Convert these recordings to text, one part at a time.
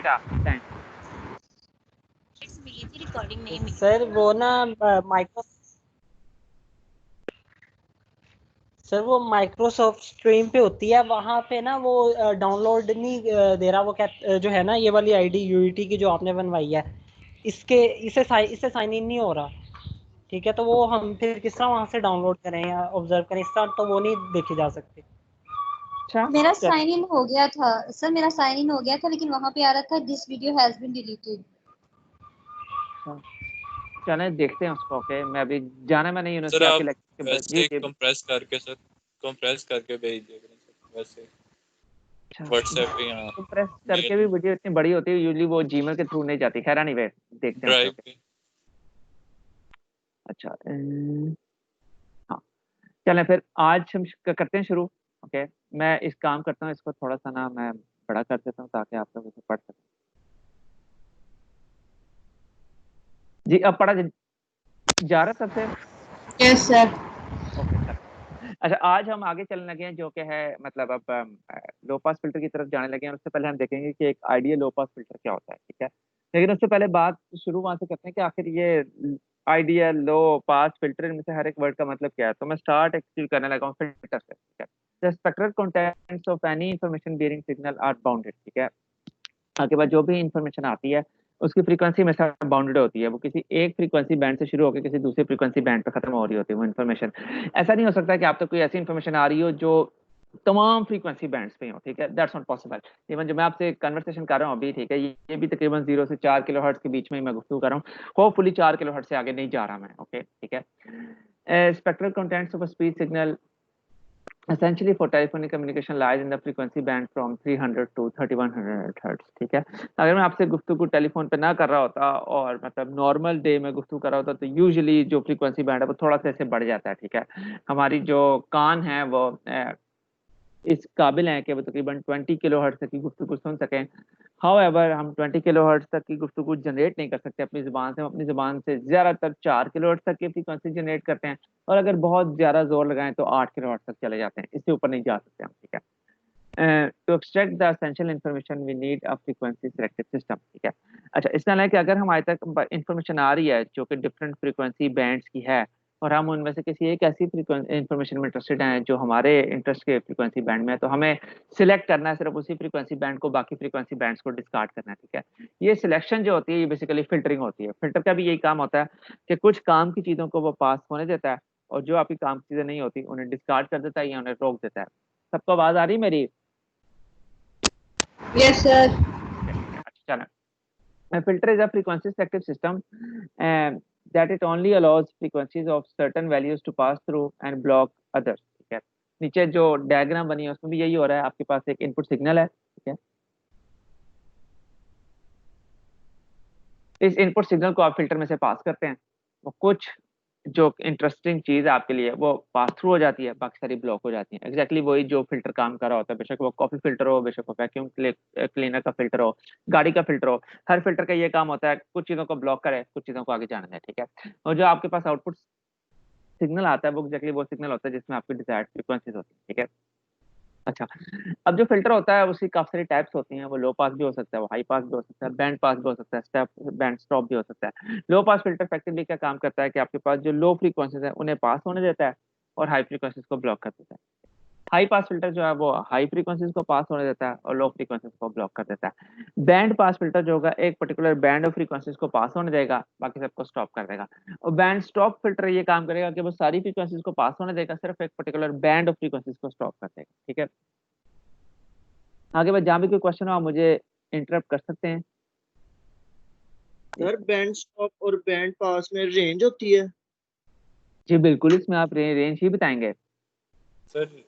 क्या बताएं? सर वो ना माइक्रोसॉफ्ट स्ट्रीम पे होती है, वहां पे ना वो डाउनलोड नहीं दे रहा। वो क्या जो है ना, ये वाली आईडी यूईटी की जो आपने बनवाई है, इससे साइन इन नहीं हो रहा। ठीक है, तो वो हम फिर किस तरह वहां से डाउनलोड करें या ऑब्जर्व करें? इस तरह तो वो नहीं देखे जा सकते। अच्छा, मेरा साइन इन हो गया था सर, मेरा साइन इन हो गया था, लेकिन वहां पे आ रहा था this video has been deleted. चले देखते हैं उसको। ओके, मैं अभी जाना मैंने सर यूनिवर्सिटी आप आपके लेक्चर के वैसे कंप्रेस करके सर कंप्रेस करके भेज दिया सर वैसे व्हाट्सएप पे यहाँ कंप्रेस करके भी वीडियो इतनी बड़ी होती है, यूजुअली वो जीमेल के थ्रू नहीं जाती। खैर एनीवे देखते हैं ड्राइव उसको। पे। अच्छा हाँ, चलें फिर आज हम करते हैं शुरू। ओके, मैं इस काम करता हूँ, इसको थोड़ा सा ना मैं बड़ा कर देता हूँ ताकि आप लोग इसे पढ़ सकें। जी अब पढ़ा जा रहा सबसे? Yes sir. Okay sir. अच्छा, आज हम आगे चलने लगे हैं जो कि है मतलब अब लो पास फिल्टर की तरफ जाने लगे हैं। उससे पहले हम देखेंगे कि एक आइडियल लो पास फिल्टर क्या होता है। ठीक है, लेकिन उससे पहले बात शुरू वहां से करते हैं कि आखिर ये आइडियल लो पास फिल्टर, इनमें से हर एक वर्ड का मतलब क्या है। तो मैं स्टार्ट एक्चुअली करने लगा हूँ फिल्टर से। ठीक है, the spectral contents of any information bearing signal are bounded. ठीक है, आगे बाद जो भी इंफॉर्मेशन आती है उसकी फ्रीक्वेंसी में से बाउंडेड होती है। वो किसी एक फ्रीक्वेंसी बैंड से शुरू होकर किसी दूसरे फ्रीक्वेंसी बैंड पे खत्म हो रही होती है वो इन्फॉर्मेशन। ऐसा नहीं हो सकता कि आप तक कोई ऐसी इन्फॉर्मेशन आ रही हो जो तमाम फ्रीक्वेंसी बैंड्स पे हो। ठीक है, दैट्स नॉट पॉसिबल। इवन जो मैं आपसे कन्वर्सेशन कर रहा हूँ अभी, ठीक है, ये भी तकरीबन 0 से 4 किलोहर्ट्ज के बीच में ही मैं गुफ्तगू कर रहा हूँ। होपफुली 4 किलोहर्ट्ज से आगे नहीं जा रहा मैं। ओके ठीक है, spectral contents of a speech signal essentially for telephonic communication lies in the frequency band from 300 to 3100 hertz। ठीक है, अगर मैं आपसे गुफ्तगू टेलीफोन पे ना कर रहा होता और मतलब नॉर्मल डे में गुफ्तगू कर रहा होता तो यूजुअली जो फ्रीक्वेंसी बैंड है वो थोड़ा सा ऐसे बढ़ जाता है। ठीक है, हमारी जो कान है वो इस काबिल है कि वो तकरीबन 20 किलो हर्ट्ज तक की गुफ्तगू सुन सकें। हाउएवर हम 20 किलो हर्ट्ज तक की गुफ्तगू जनरेट नहीं कर सकते अपनी ज़ुबान से। हम अपनी ज़ुबान से ज़्यादातर 4 किलो हर्ट्ज तक की फ्रीक्वेंसी जनरेट करते हैं, और अगर बहुत ज़्यादा जोर लगाएं तो 8 किलो हर्ट्ज तक चले जाते हैं। इससे ऊपर नहीं जा सकते हम। ठीक है, to extract the essential information we need a frequency selective system. ठीक है, अच्छा, इसका है कि अगर हमारे तक इन्फॉर्मेशन आ रही है जो कि डिफरेंट फ्रीक्वेंसी बैंड्स की है, और हम उनमें से किसी एक ऐसी इन्फॉर्मेशन में इंटरेस्टेड हैं जो हमारे इंटरेस्ट के फ्रीक्वेंसी बैंड में है, तो हमें सिलेक्ट करना है सिर्फ उसी फ्रीक्वेंसी बैंड को, बाकी फ्रीक्वेंसी बैंड्स को डिस्कार्ड करना है। ठीक है, ये सिलेक्शन जो होती है ये बेसिकली फिल्टरिंग होती है। फिल्टर का भी यही काम होता है कि कुछ काम की चीज़ों को वो पास होने देता है, और जो आपकी काम की चीज़ें नहीं होती उन्हें डिस्कार्ड कर देता है या उन्हें रोक देता है। सबको आवाज़ आ रही मेरी? Yes sir. अच्छा, a filter is a frequency selective system that it only allows frequencies of certain values to pass through and block others। ठीक है, नीचे जो डायग्राम बनी है उसमें भी यही हो रहा है। आपके पास एक इनपुट सिग्नल है। ठीक है, इस इनपुट सिग्नल को आप फिल्टर में से पास करते हैं। वो कुछ जो इंटरेस्टिंग चीज है आपके लिए वो पास थ्रू हो जाती है, बाकी सारी ब्लॉक हो जाती है। एग्जैक्टली वही जो फिल्टर काम कर रहा होता है, बेशक वो कॉफी फिल्टर हो, बेशक वो वैक्यूम क्लीनर का फिल्टर हो, गाड़ी का फिल्टर हो। हर फिल्टर का ये काम होता है कुछ चीजों को ब्लॉक करे, कुछ चीजों को आगे जाने दें। ठीक है, और जो आपके पास आउटपुट सिग्नल आता है वो एग्जैक्टली वो सिग्नल होता है जिसमें आपकी डिजायर्ड फ्रीक्वेंसीज होती है। ठीक है, अच्छा, अब जो फिल्टर होता है उसकी काफी सारी टाइप्स होती हैं। वो लो पास भी हो सकता है, वो हाई पास भी हो सकता है, बैंड पास भी हो सकता है, स्टेप बैंड स्टॉप भी हो सकता है। लो पास फिल्टर इफेक्टिवली क्या काम करता है कि आपके पास जो लो फ्रीक्वेंसीज है उन्हें पास होने देता है और हाई फ्रीक्वेंसीज को ब्लॉक कर देता है। हाई पास फिल्टर जो है वो हाई फ्रीक्वेंसीज को पास होने देता है और लो फ्रीक्वेंसीज को ब्लॉक कर देता है। बैंड पास फिल्टर जो होगा एक पर्टिकुलर बैंड ऑफ फ्रीक्वेंसीज को पास होने देगा, बाकी सबको स्टॉप कर देगा। और बैंड स्टॉप फिल्टर ये काम करेगा कि वो सारी फ्रीक्वेंसीज को पास होने देगा, सिर्फ एक पर्टिकुलर बैंड ऑफ फ्रीक्वेंसीज को स्टॉप कर देगा। ठीक है, आगे बाद जहाँ भी कोई क्वेश्चन हो आप मुझे इंटरप्ट कर सकते हैं। सर बैंड स्टॉप और बैंड पास में रेंज होती है? जी बिल्कुल, इसमें आप रेंज ही बताएंगे। सर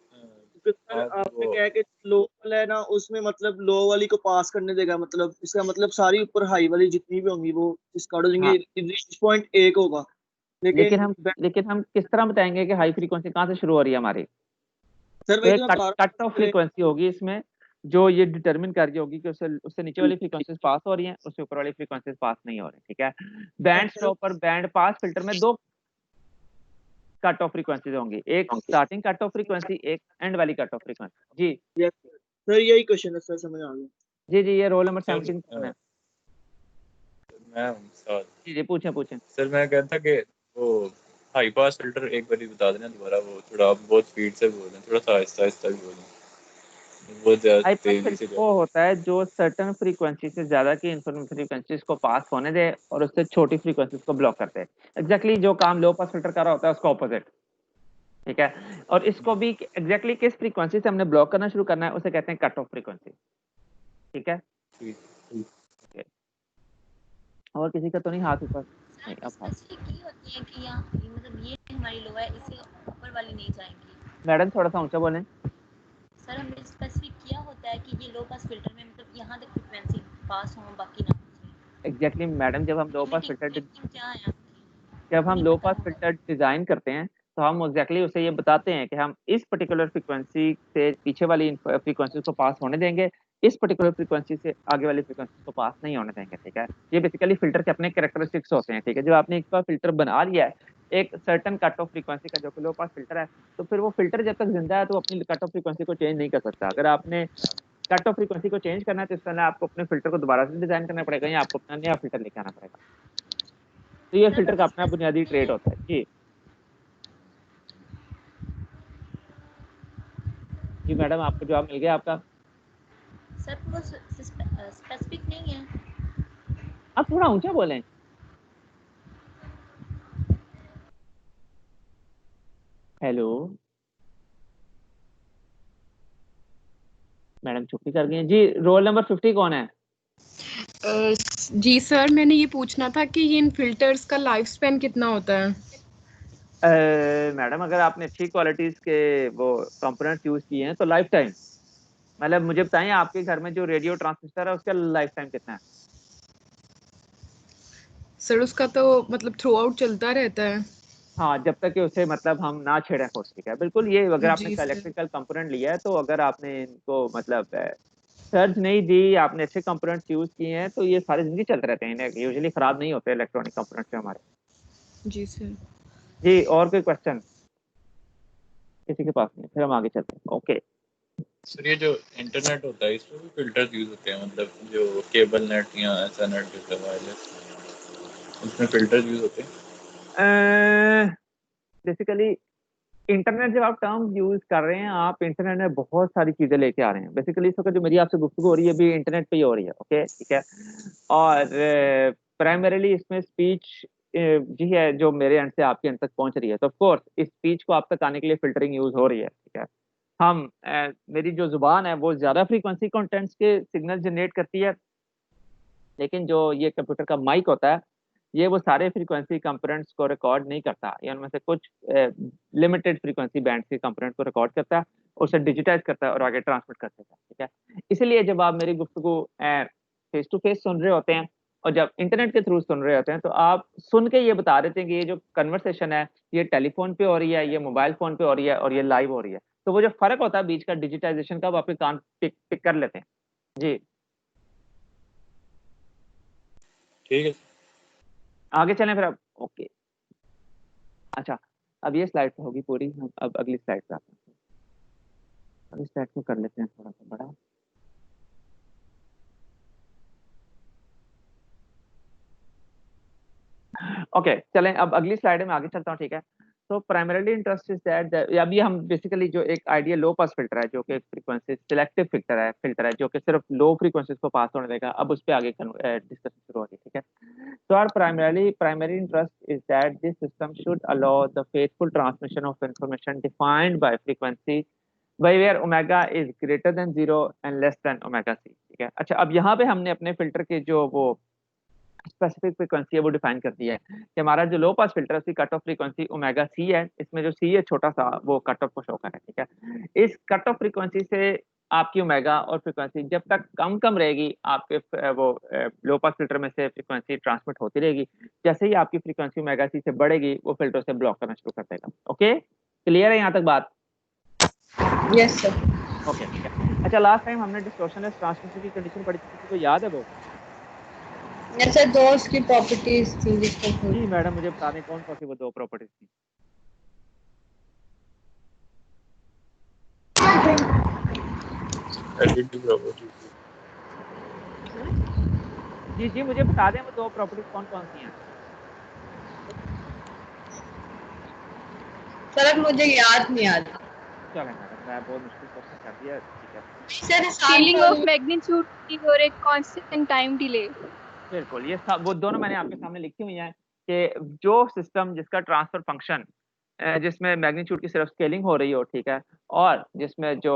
आपने क्या है कि लो वाला है ना, उसमें मतलब लो वाली को पास करने देगा, मतलब इसका मतलब सारी ऊपर हाई वाली जितनी भी होंगी वो डिस्कार्ड हो जाएंगी। रेंज पॉइंट 1 होगा। लेकिन हम किस तरह बताएंगे कि हाई फ्रीक्वेंसी कहाँ से शुरू हो रही है हमारी? सर तो एक कट ऑफ फ्रीक्वेंसी होगी इसमें जो ये डिटरमिन कर रही होगी कि उससे नीचे वाली फ्रीक्वेंसीज पास हो रही हैं, उससे ऊपर वाली फ्रीक्वेंसीज पास नहीं हो रही। ठीक है, बैंड स्टॉप और बैंड पास फिल्टर में दो कट ऑफ फ्रीक्वेंसीज होंगी, एक स्टार्टिंग कट ऑफ फ्रीक्वेंसी, एक एंड वाली कट ऑफ फ्रीक्वेंसी। जी सर यही क्वेश्चन है सर, समझ आ गया। जी जी, ये रोल नंबर सर 17 कौन है? मैं हूँ साथ। जी जी, पूछें पूछें। सर मैं कहता कि वो हाई पास फिल्टर एक बार बता देना दोबारा, वो थोड़ा आप बहुत स्पीड से बोल रहे हैं, थोड़ा सा आहिस्ता आहिस्ता भी बोलें, बहुत ज़्यादा हाई पास तेजी से फिल्टर वो होता है जो सर्टेन फ्रीक्वेंसी से ज्यादा की फ्रीक्वेंसीज को पास होने दे और उससे छोटी फ्रीक्वेंसीज को ब्लॉक करते हैं। एग्जैक्टली जो काम लो पास फिल्टर कर रहा होता है उसका ऑपोजिट, ठीक है। और इसको भी एग्जैक्टली किस फ्रीक्वेंसी से हमने ब्लॉक करना शुरू करना है उसे कहते हैं कट ऑफ फ्रीक्वेंसी, ठीक है। ठीक। Okay. और किसी का तो नहीं हाथ ऊपर? नहीं, अब हाथ। स्पेसिफिक ये होती है कि यहाँ मतलब ये हमारी लो है, इससे ऊपर वाली नहीं जाएंगी। मैडम थोड़ा सा ऊंचा बोलें। सर हमने स्पेसिफिक किया होता है कि ये लो पास फिल्टर में मतलब यहाँ तक फ्रीक्वेंसी पास हो बाकी ना हो। एग्जैक्टली मैडम, जब हम लो पास फिल्टर लेकिन क्या है जब हम नहीं लो पता पास होगा। फिल्टर डिजाइन करते हैं तो हम एग्जैक्टली उसे ये बताते हैं कि हम इस पर्टिकुलर फ्रीक्वेंसी से पीछे वाली फ्रीक्वेंसी को पास होने देंगे, इस पर्टिकुलर फ्रीक्वेंसी से आगे वाली फ्रीक्वेंसी को पास नहीं होने देंगे, ठीक है। ये बेसिकली फिल्टर के अपने कैरेक्टरिस्टिक्स होते हैं, ठीक है। जब आपने एक बार फिल्टर बना लिया है एक सर्टेन कट ऑफ फ्रीक्वेंसी का जो कि लो पास फिल्टर है, तो फिर वो फिल्टर जब तक जिंदा है तो अपनी कट ऑफ फ्रीक्वेंसी को चेंज नहीं कर सकता। अगर आपने कट ऑफ फ्रीक्वेंसी को चेंज करना है तो इसके लिए आपको अपने फिल्टर को दोबारा से डिजाइन करना पड़ेगा या आपको अपना नया फिल्टर लेके आना पड़ेगा। तो ये सर फिल्टर बट का अपना स्पेसिफिक बुनियादी नहीं ट्रेड है होता है। जी जी मैडम, आपको जवाब मिल गया आपका। सर, वो स्पेसिफिक नहीं है। आप थोड़ा ऊंचा बोलें। हेलो मैडम, छुट्टी कर गई हैं जी। रोल नंबर 50 कौन है? जी सर, मैंने ये पूछना था कि ये इन फिल्टर्स का लाइफ स्पैन कितना होता है? मैडम, अगर आपने अच्छी क्वालिटीज के वो कंपोनेंट्स यूज किए हैं तो लाइफ टाइम, मतलब मुझे बताएं आपके घर में जो रेडियो ट्रांसमिटर है उसका लाइफ टाइम कितना है? सर उसका तो मतलब थ्रू आउट चलता रहता है। हाँ, जब तक कि उसे मतलब हम ना छेड़ें खुद, ठीक है। बिल्कुल, ये अगर आपने जी सर। इलेक्ट्रिकल कंपोनेंट लिया है तो अगर आपने इनको मतलब सर्च नहीं दी, आपने अच्छे कंपोनेंट्स यूज किए हैं तो ये सारी जिंदगी चलते रहते हैं, इन्हें यूजुअली खराब नहीं होते इलेक्ट्रॉनिक कंपोनेंट्स हमारे। जी सर। जी, और कोई क्वेश्चन किसी के पास नहीं? फिर हम आगे चलते हैं। ओके। सर ये जो इंटरनेट होता है इसमें भी फिल्टर्स यूज होते हैं, मतलब जो केबल नेट या ऐसा नेट होता है वायरलेस, उसमें फिल्टर्स यूज होते हैं। बेसिकली इंटरनेट, जब आप टर्म यूज कर रहे हैं, आप इंटरनेट में बहुत सारी चीजें लेके आ रहे हैं। बेसिकली इस वक्त जो मेरी आपसे गुफ्तगू हो रही है अभी इंटरनेट पे ही हो रही है, ओके, ठीक है। और प्राइमरीली इसमें स्पीच जी है जो मेरे एंड से आपके एंड तक पहुंच रही है, तो ऑफ कोर्स इस स्पीच को आप तक आने के लिए फिल्टरिंग यूज हो रही है, ठीक है। हम मेरी जो जुबान है वो ज्यादा फ्रीक्वेंसी कंटेंट्स के सिग्नल जनरेट करती है, लेकिन जो ये कंप्यूटर का माइक होता है ये वो सारे फ्रीक्वेंसी कंपोनेंट्स को रिकॉर्ड नहीं करता। ये उनमें से कुछ लिमिटेड फ्रीक्वेंसी बैंड के कंपोनेंट को रिकॉर्ड करता है, उसे डिजिटाइज करता है और आगे ट्रांसमिट कर देता है, ठीक है। इसलिए जब आप मेरी गुफ्तगू फेस टू फेस सुन रहे होते हैं और जब इंटरनेट के थ्रू सुन रहे होते हैं तो आप सुन के ये बता देते हैं कि ये जो कन्वर्सेशन है ये टेलीफोन पे हो रही है, ये मोबाइल फोन पे हो रही है और ये लाइव हो रही है। तो वो जो फर्क होता है बीच का डिजिटाइजेशन का, वो आपके कान पिक कर लेते हैं। जी, ठीक है। आगे चलें फिर अब। ओके, अच्छा, अब ये स्लाइड तो होगी पूरी, हम अब अगली स्लाइड पे आते हैं। अगली स्लाइड को कर लेते हैं थोड़ा सा बड़ा। ओके, चलें अब अगली स्लाइड में आगे चलता हूँ, ठीक है। तो प्राइमरीली इंटरेस्ट इज दैट अभी हम बेसिकली जो एक आइडियल लो पास फिल्टर है जो कि फ्रीक्वेंसी सिलेक्टिव फिल्टर है जो कि सिर्फ लो फ्रीक्वेंसीज को पास होने देगा, अब उस पे आगे डिस्कशन शुरू होगी, ठीक है। So our primary interest is that this system should allow the faithful transmission of information defined by frequency by where omega is greater than 0 and less than omega c, ठीक है। अच्छा, अब यहाँ पे हमने अपने फिल्टर के जो वो स्पेसिफिक फ्रीक्वेंसी है वो डिफाइन कर दी है कि हमारा जो लो पास फिल्टर है उसकी cut off frequency omega C है। इसमें जो सी है छोटा सा वो कट ऑफ को शो कर है, ठीक है। इस कट ऑफ फ्रीक्वेंसी से आपकी ओमेगा और फ्रीक्वेंसी जब तक कम कम रहेगी आपके वो लो पास फिल्टर में से फ्रीक्वेंसी ट्रांसमिट होती रहेगी। जैसे ही आपकी फ्रीक्वेंसी ओमेगा सी से बढ़ेगी वो फिल्टर से ब्लॉक करना शुरू कर देगा। ओके, क्लियर है यहाँ तक बात? Yes sir. ओके, ठीक है। अच्छा, लास्ट टाइम हमने डिस्टॉर्शनलेस ट्रांसमिशन की कंडीशन पढ़ी थी, किसी को याद है वो? यस सर, दो उसकी प्रॉपर्टीज थी जिसको जी मैडम, मुझे बता दें कौन कौन सी वो दो प्रॉपर्टीज थी? Additive property. जी जी, मुझे बता दें वो दो प्रॉपर्टीज कौन कौन सी हैं। सर अब मुझे याद नहीं आ रहा। चलें मैडम, मैं बहुत मुश्किल क्वेश्चन कर दिया, ठीक है। सर स्केलिंग ऑफ मैग्नीट्यूड और एक कांस्टेंट टाइम डिले। बिल्कुल, ये सब वो दोनों मैंने आपके सामने लिखी हुई हैं कि जो सिस्टम जिसका ट्रांसफर फंक्शन जिसमें मैग्नीट्यूड की सिर्फ स्केलिंग हो रही हो, ठीक है, और जिसमें जो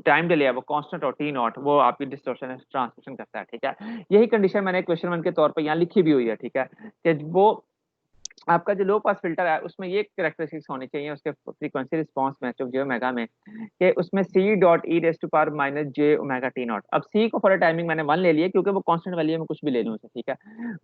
टाइम डिले है वो कांस्टेंट और टी नॉट, वो आपकी डिस्टॉर्शन ट्रांसमिशन करता है, ठीक है। यही कंडीशन मैंने क्वेश्चन 1 के तौर पे यहाँ लिखी भी हुई है, ठीक है, कि वो आपका जो लो पास फिल्टर है उसमें ये कैरेक्टरिस्टिक्स होनी चाहिए उसके फ्रीक्वेंसी रिस्पांस में जो ओमेगा में, कि उसमें c dot e raise to power minus j omega t naught. अब c को फॉर टाइमिंग मैंने 1 ले लिया क्योंकि वो कांस्टेंट वैल्यू में कुछ भी ले लूं उसे, ठीक है।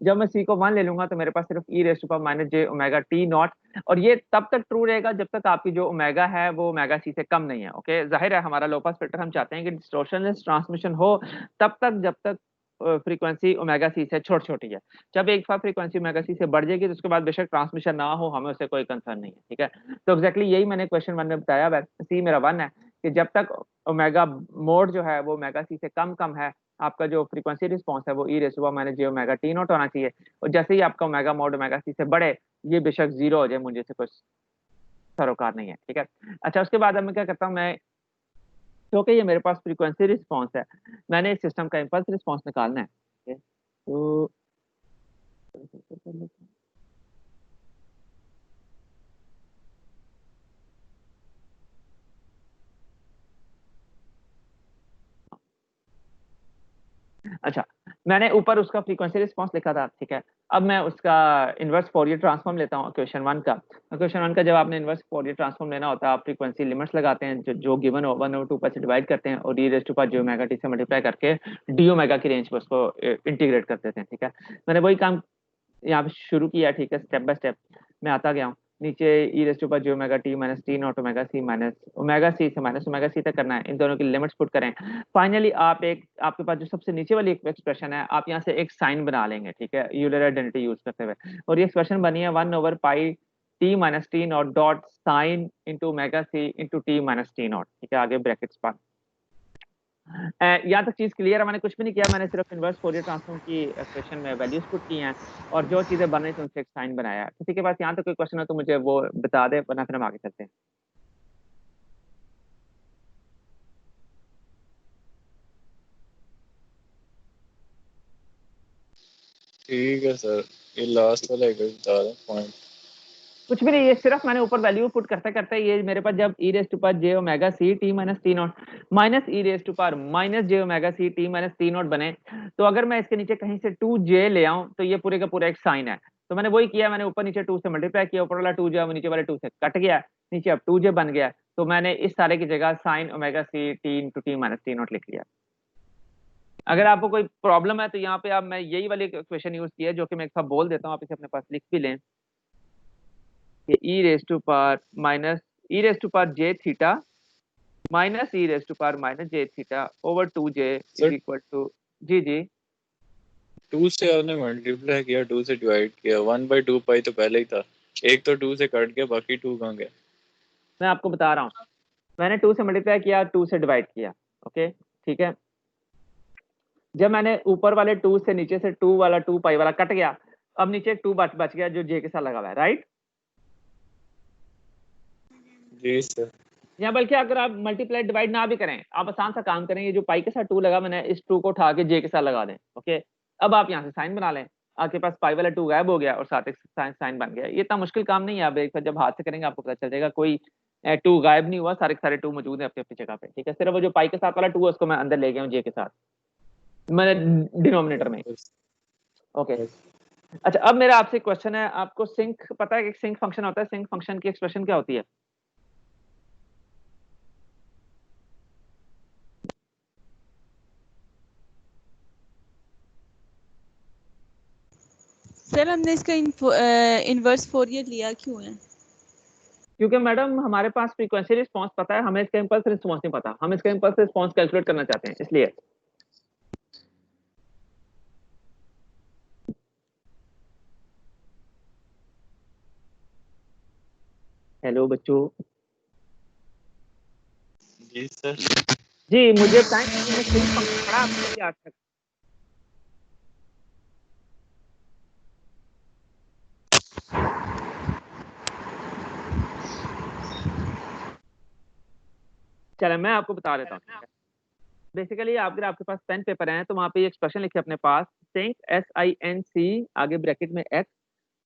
जब मैं c को 1 ले लूंगा तो मेरे पास सिर्फ e raise to power minus j omega t naught, और ये तब तक ट्रू रहेगा जब तक आपकी जो ओमेगा है वो ओमेगा c से कम नहीं है। ओके, जाहिर है हमारा लो पास फिल्टर हम चाहते हैं कि डिस्टॉर्शनलेस ट्रांसमिशन हो तब तक जब तक फ्रीक्वेंसी ओमेगा सी से छोटी है। जब एक बार फ्रीक्वेंसी ओमेगा सी से बढ़ जाएगी तो उसके बाद बेशक ट्रांसमिशन ना हो, हमें उससे कोई कंसर्न नहीं है, ठीक है। तो एग्जैक्टली यही मैंने क्वेश्चन 1 में बताया है, सी मेरा 1 है कि जब तक ओमेगा मोड जो है वो ओमेगा सी से कम है, आपका जो फ्रीक्वेंसी रिस्पांस है वो E raise to power minus J omega T naught होना चाहिए, और जैसे ही आपका ओमेगा मोड ओमेगा सी से बढ़े, ये बेशक 0 हो जाए, मुझे से कुछ सरोकार नहीं है, ठीक है। अच्छा, उसके बाद अब मैं क्या करता हूँ, मैं क्योंकि ये मेरे पास फ्रीक्वेंसी रिस्पांस है, मैंने इस सिस्टम का इम्पल्स रिस्पांस निकालना है, ठीक है। तो अच्छा, मैंने ऊपर उसका फ्रीक्वेंसी रिस्पांस लिखा था, ठीक है। अब मैं उसका इनवर्स फोरियर ट्रांसफॉर्म लेता हूँ क्वेश्चन 1 का। क्वेश्चन 1 का जब आपने इनवर्स फोरियर ट्रांसफॉर्म लेना होता है, आप फ्रीक्वेंसी लिमिट्स लगाते हैं जो गिवन हो 1/2 से डिवाइड करते हैं और e raise to power j omega t से मल्टीप्लाई करके d ओमेगा की रेंज पर उसको इंटीग्रेट कर देते हैं, ठीक है। मैंने वही काम यहाँ पे शुरू किया, ठीक है, स्टेप बाय स्टेप मैं आता गया हूँ। नीचे e raise to power j omega t minus t naught omega c minus omega c से माइनस ओमेगा c तक करना है, इन दोनों की लिमिट्स पुट करें। फाइनली आपके पास जो सबसे नीचे वाली एक्सप्रेशन है, आप यहाँ से एक साइन बना लेंगे, ठीक है, यूलर आइडेंटिटी यूज करते हुए, और ये एक्सप्रेशन बनी है 1/पाई t minus t not dot sine into omega c into t minus t not, ठीक है, आगे ब्रैकेट्स पर। यहाँ तक चीज क्लियर है, मैंने कुछ भी नहीं किया, मैंने सिर्फ इनवर्स फोरियर ट्रांसफॉर्म की एक्सप्रेशन में वैल्यूज पुट की हैं और जो चीजें बन रही थी उनसे एक साइन बनाया है। किसी के पास यहाँ तक कोई क्वेश्चन है तो मुझे वो बता दे, वरना फिर हम आगे चलते हैं। ठीक है सर, ये लास्ट वाला एक बता रहा पॉइंट। कुछ भी नहीं, ये सिर्फ मैंने ऊपर वैल्यू पुट करते करते ये मेरे पास जब e raise to power j omega c t minus t naught minus e raise to power minus j omega c t minus t naught बने, तो अगर मैं इसके नीचे कहीं से 2j ले आऊं तो ये पूरे का पूरा एक साइन है। तो मैंने वही किया, मैंने ऊपर नीचे 2 से मल्टीप्लाई किया, ऊपर वाला 2 जो है नीचे वाले 2 से कट गया, नीचे अब 2j बन गया, तो मैंने इस सारे की जगह sine omega c t into t minus t not लिख लिया। अगर आपको कोई प्रॉब्लम है तो यहाँ पे आप मैं यही वाली क्वेश्चन यूज किया जो कि मैं एक बार बोल देता हूँ, आप इसे अपने पास लिख भी लें कि e raise to power minus e raise to power j theta minus e raise to power minus j theta over 2j is equal to, जी जी 2 से आपने मल्टीप्लाई किया, 2 से डिवाइड किया, 1/2 पाई तो पहले ही था, एक तो 2 से कट गया, बाकी 2 कहाँ गया? मैं आपको बता रहा हूँ, मैंने 2 से मल्टीप्लाई किया, 2 से डिवाइड किया, ओके ठीक है। जब मैंने ऊपर वाले 2 से नीचे से 2 वाला 2 पाई वाला कट गया, अब नीचे एक 2 बच गया जो j के साथ लगा हुआ है, राइट। जी सर। या बल्कि अगर आप मल्टीप्लाई डिवाइड ना भी करें, आप आसान सा काम करें, ये जो पाई के साथ 2 लगा मैंने इस 2 को उठा के j के साथ लगा दें, ओके। अब आप यहाँ से साइन बना लें, आपके पास पाई वाला 2 गायब हो गया और साथ एक साइन बन गया। ये इतना मुश्किल काम नहीं है, आप एक बार जब हाथ से करेंगे आपको पता चल जाएगा, कोई 2 गायब नहीं हुआ, सारे के सारे 2 मौजूद है अपनी अपनी जगह पे, ठीक है। सिर्फ वो जो पाई के साथ वाला 2 है उसको मैं अंदर ले गया हूँ j के साथ, मैंने डिनोमिनेटर में, ओके। अच्छा, अब मेरा आपसे क्वेश्चन है, आपको सिंक पता है कि सिंक फंक्शन होता है, सिंक फंक्शन की एक्सप्रेशन क्या होती है? सर हमने इसका इनवर्स फोरियर लिया क्यों है? क्योंकि मैडम हमारे पास फ्रीक्वेंसी रिस्पांस पता है, हमें इसका इम्पल्स रिस्पांस नहीं पता, हम इसका इम्पल्स रिस्पांस कैलकुलेट करना चाहते हैं, इसलिए। हेलो बच्चों। जी सर। जी मुझे बताएं, सिंक फंक्शन पढ़ा आपने आज तक? चलो मैं आपको बता देता हूँ। बेसिकली अगर आपके पास पेन पेपर है तो वहाँ पे एक्सप्रेशन लिखे अपने पास, सिंक SINC आगे ब्रैकेट में x,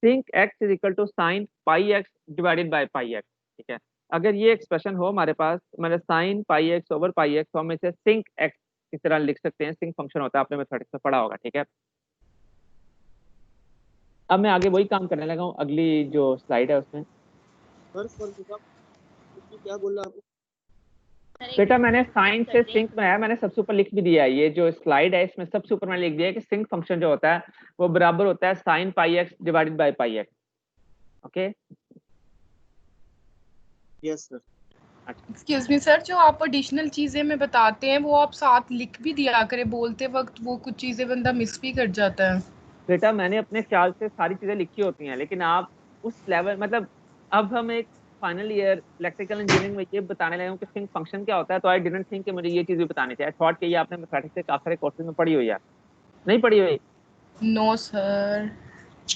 sinc x is equal to sine pi x divided by pi x, ठीक है। अगर ये एक्सप्रेशन हो हमारे पास, मतलब sign pi x over pi x, तो हम इसे सिंक x इस तरह लिख सकते हैं। सिंक फंक्शन होता है, आपने मैथमेटिक्स में पढ़ा होगा, ठीक है। अब मैं आगे वही काम करने लगा हूँ, अगली जो स्लाइड है उसमें। क्या बोल रहा आपको? बेटा मैंने साइन से सिंक बनाया, मैंने सबसे ऊपर लिख भी दिया है। ये जो स्लाइड है इसमें सबसे ऊपर मैंने लिख दिया है कि सिंक फंक्शन जो होता है वो बराबर होता है sign pi x divided by pi x। Okay, yes sir. Excuse me sir, जो आप एडिशनल चीजें में बताते हैं वो आप साथ लिख भी दिया करें, बोलते वक्त वो कुछ चीजें बंदा मिस भी कर जाता है। बेटा मैंने अपने ख्याल से सारी चीजें लिखी होती हैं, लेकिन आप उस लेवल, मतलब अब हम एक फाइनल ईयर इलेक्ट्रिकल इंजीनियरिंग में ये बताने लगे हूँ कि सिंक फंक्शन क्या होता है, तो आई डिडंट थिंक कि मुझे ये चीज भी बतानी चाहिए। थॉट कि ये आपने मैथमेटिक्स के काफी सारे कोर्सेज में पढ़ी हुई है, नहीं पढ़ी हुई? नो सर,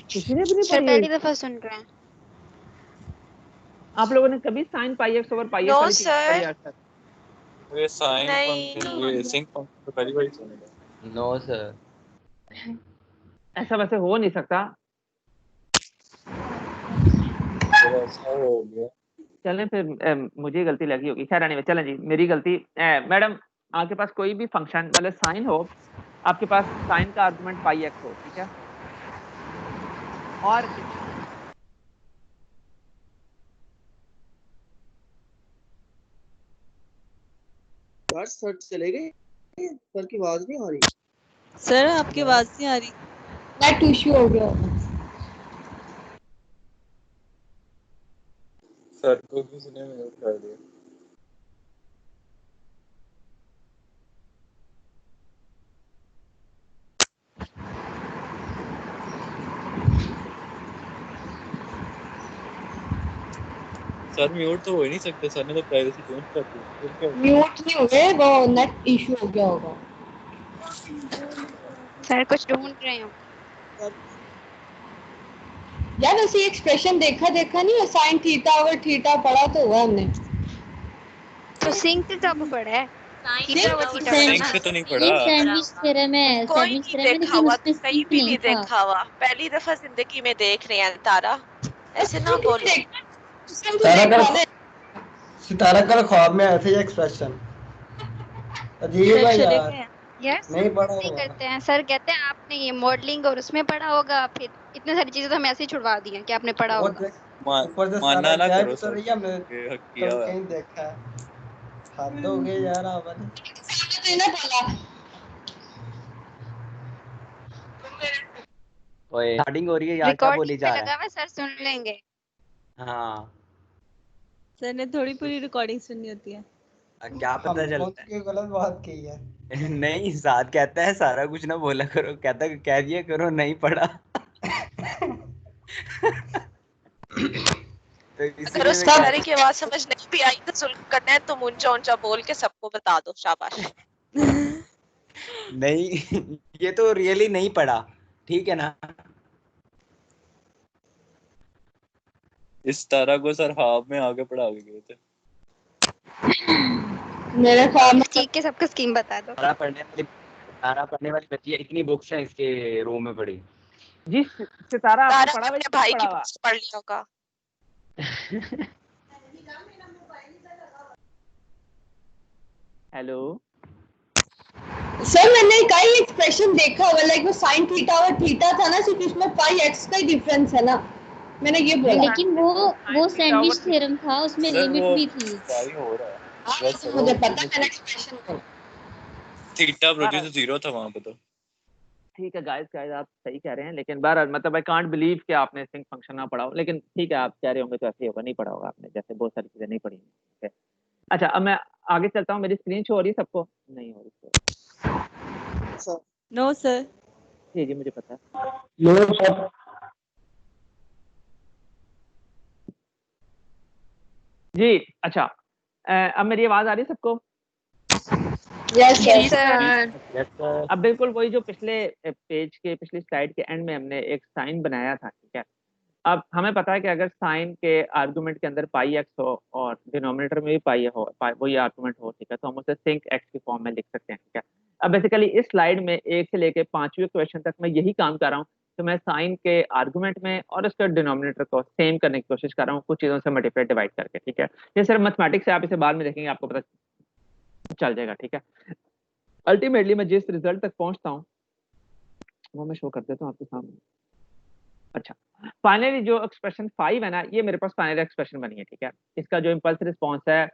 किसी ने भी नहीं सर पढ़ी पहली हुई? दफा सुन रहे हैं। आप लोगों ने कभी sine pi x over pi x नो वाली चीज पढ़ी सर, आज तक? ये साइन नहीं। फंक्शन, ये सिंक फंक्शन तो पहली बार ही सुना। No sir. ऐसा वैसे हो नहीं सकता। फिर ऐसा हो गया। चलें फिर, मुझे गलती लगी होगी। खैर एनीवे, चलें जी, मेरी गलती। मैडम आपके पास कोई भी फंक्शन मतलब साइन हो, आपके पास साइन का आर्गुमेंट पाई x हो, ठीक है, और यार सर चले गए, सर की आवाज नहीं आ रही। सर आपकी आवाज नहीं आ रही। नेट इश्यू हो गया होगा। सर को किसी ने म्यूट कर दिया। सर म्यूट तो हो ही नहीं सकते, सर ने तो प्राइवेसी चेंज कर दी। फिर क्या? म्यूट नहीं हो गए, वो नेट इश्यू हो गया होगा। सर कुछ ढूंढ रहे हो? यार वैसे एक्सप्रेशन देखा नहीं है, साइन थीटा ओवर थीटा पढ़ा तो हुआ हमने। तो सिंक से कब पढ़ा है? थीटा ओवर थीटा सिंक पढ़ा से ना। तो नहीं ये पढ़ा। सैंडविच थ्योरम है, कोई सैंडविच नहीं थ्योरम है, देखा लेकिन हुआ, उसमें कहीं सिंक भी नहीं नहीं था। देखा हुआ, पहली दफा जिंदगी में देख रहे हैं। तारा ऐसे ना बोलो। सितारा कल ख्वाब में आए थे ये एक्सप्रेशन, अजीब है यार। यार सर नहीं पढ़ा ऐसे ही हुआ। करते हैं। सर कहते हैं आपने ये मॉडलिंग और उसमें पढ़ा होगा, फिर इतनी सारी चीजें तो हम ऐसे ही छुड़वा दी हैं कि आपने पढ़ा होगा। ऊपर से मानना सारा ना क्या करो भी तो सर रही है, हमने ये हक किया कभी हुआ कहीं है। देखा है। हद हो गई यार आपने। ओए रिकॉर्डिंग हो रही है यार, क्या बोली रिकॉर्डिंग पे जा रहा लगा है? हुआ है, सर सुन लेंगे। हाँ, सर ने थोड़ी पूरी रिकॉर्डिंग सुननी होती है। क्या पता हमने चलता की गलत बात की है। है। नहीं, साथ कहता है सारा कुछ ना बोला करो, कहता है कह दिया करो नहीं पढ़ा। तो अगर इसीलिए उस मैं कह बेचारे की आवाज समझ नहीं भी आई तो सुन करना है तो ऊंचा ऊंचा बोल के सबको बता दो। शाबाश। नहीं, ये तो रियली नहीं पढ़ा, ठीक है ना। इस तारा को सर हाफ में आगे पढ़ा के गए थे। मेरे ख्वाब में ठीक है, सबको स्कीम बता दो। तारा पढ़ने वाली बच्ची है, इतनी बुक्स हैं इसके रूम में पड़ी। जी सितारा आपने तारा पढ़ा हुआ अपने भाई पढ़ा की हुआ? बुक्स पढ़ लिया होगा। हेलो सर मैंने कई एक्सप्रेशन देखा हुआ, लाइक वो साइन थीटा और थीटा था ना, सिर्फ इसमें पाई एक्स का ही डिफरेंस है ना, मैंने ये बोला। लेकिन वो सैंडविच थ्योरम था, उसमें सर लिमिट वो भी थी। पाई हो रहा है। हाँ बस तो मुझे पता है, मैंने एक्सप्रेशन बोला। थीटा प्रोड्यूस जीरो था वहां पे तो। ठीक है गाइस आप सही कह रहे हैं, लेकिन बहरहाल मतलब आई कांट बिलीव कि आपने सिंक फंक्शन ना पढ़ा हो, लेकिन ठीक है आप कह रहे होंगे तो ऐसे ही होगा, नहीं पढ़ा होगा आपने, जैसे बहुत सारी चीजें नहीं पढ़ी हैं। अच्छा अब मैं आगे चलता हूँ। मेरी स्क्रीन शो हो रही है सबको? नहीं हो रही? No sir. जी मुझे पता है। No sir. जी अच्छा, अब मेरी आवाज आ रही है सबको? Yes sir. अब बिल्कुल वही जो पिछले पेज के पिछली स्लाइड के एंड में हमने एक साइन बनाया था, ठीक है, अब हमें पता है कि अगर साइन के आर्गुमेंट के अंदर पाई एक्स हो और डिनोमिनेटर में भी पाई हो, वही आर्गुमेंट हो, ठीक है, तो हम उसे सिंक एक्स की फॉर्म में लिख सकते हैं, ठीक है। अब बेसिकली इस स्लाइड में 1 से लेके 5वें क्वेश्चन तक मैं यही काम कर रहा हूँ, तो मैं साइन के आर्गुमेंट में और उसका डिनोमिनेटर को सेम करने की कोशिश कर रहा हूँ, कुछ चीज़ों से मल्टीप्लाई डिवाइड करके, ठीक है। ये सिर्फ मैथमेटिक्स है, आप इसे बाद में देखेंगे, आपको पता चल जाएगा, ठीक है। अल्टीमेटली मैं जिस रिजल्ट तक पहुंचता हूँ वो मैं शो कर देता हूँ आपके सामने। अच्छा, फाइनली जो एक्सप्रेशन 5 है ना, ये मेरे पास फाइनल एक्सप्रेशन बनी है, ठीक है। इसका जो इम्पल्स रिस्पॉन्स है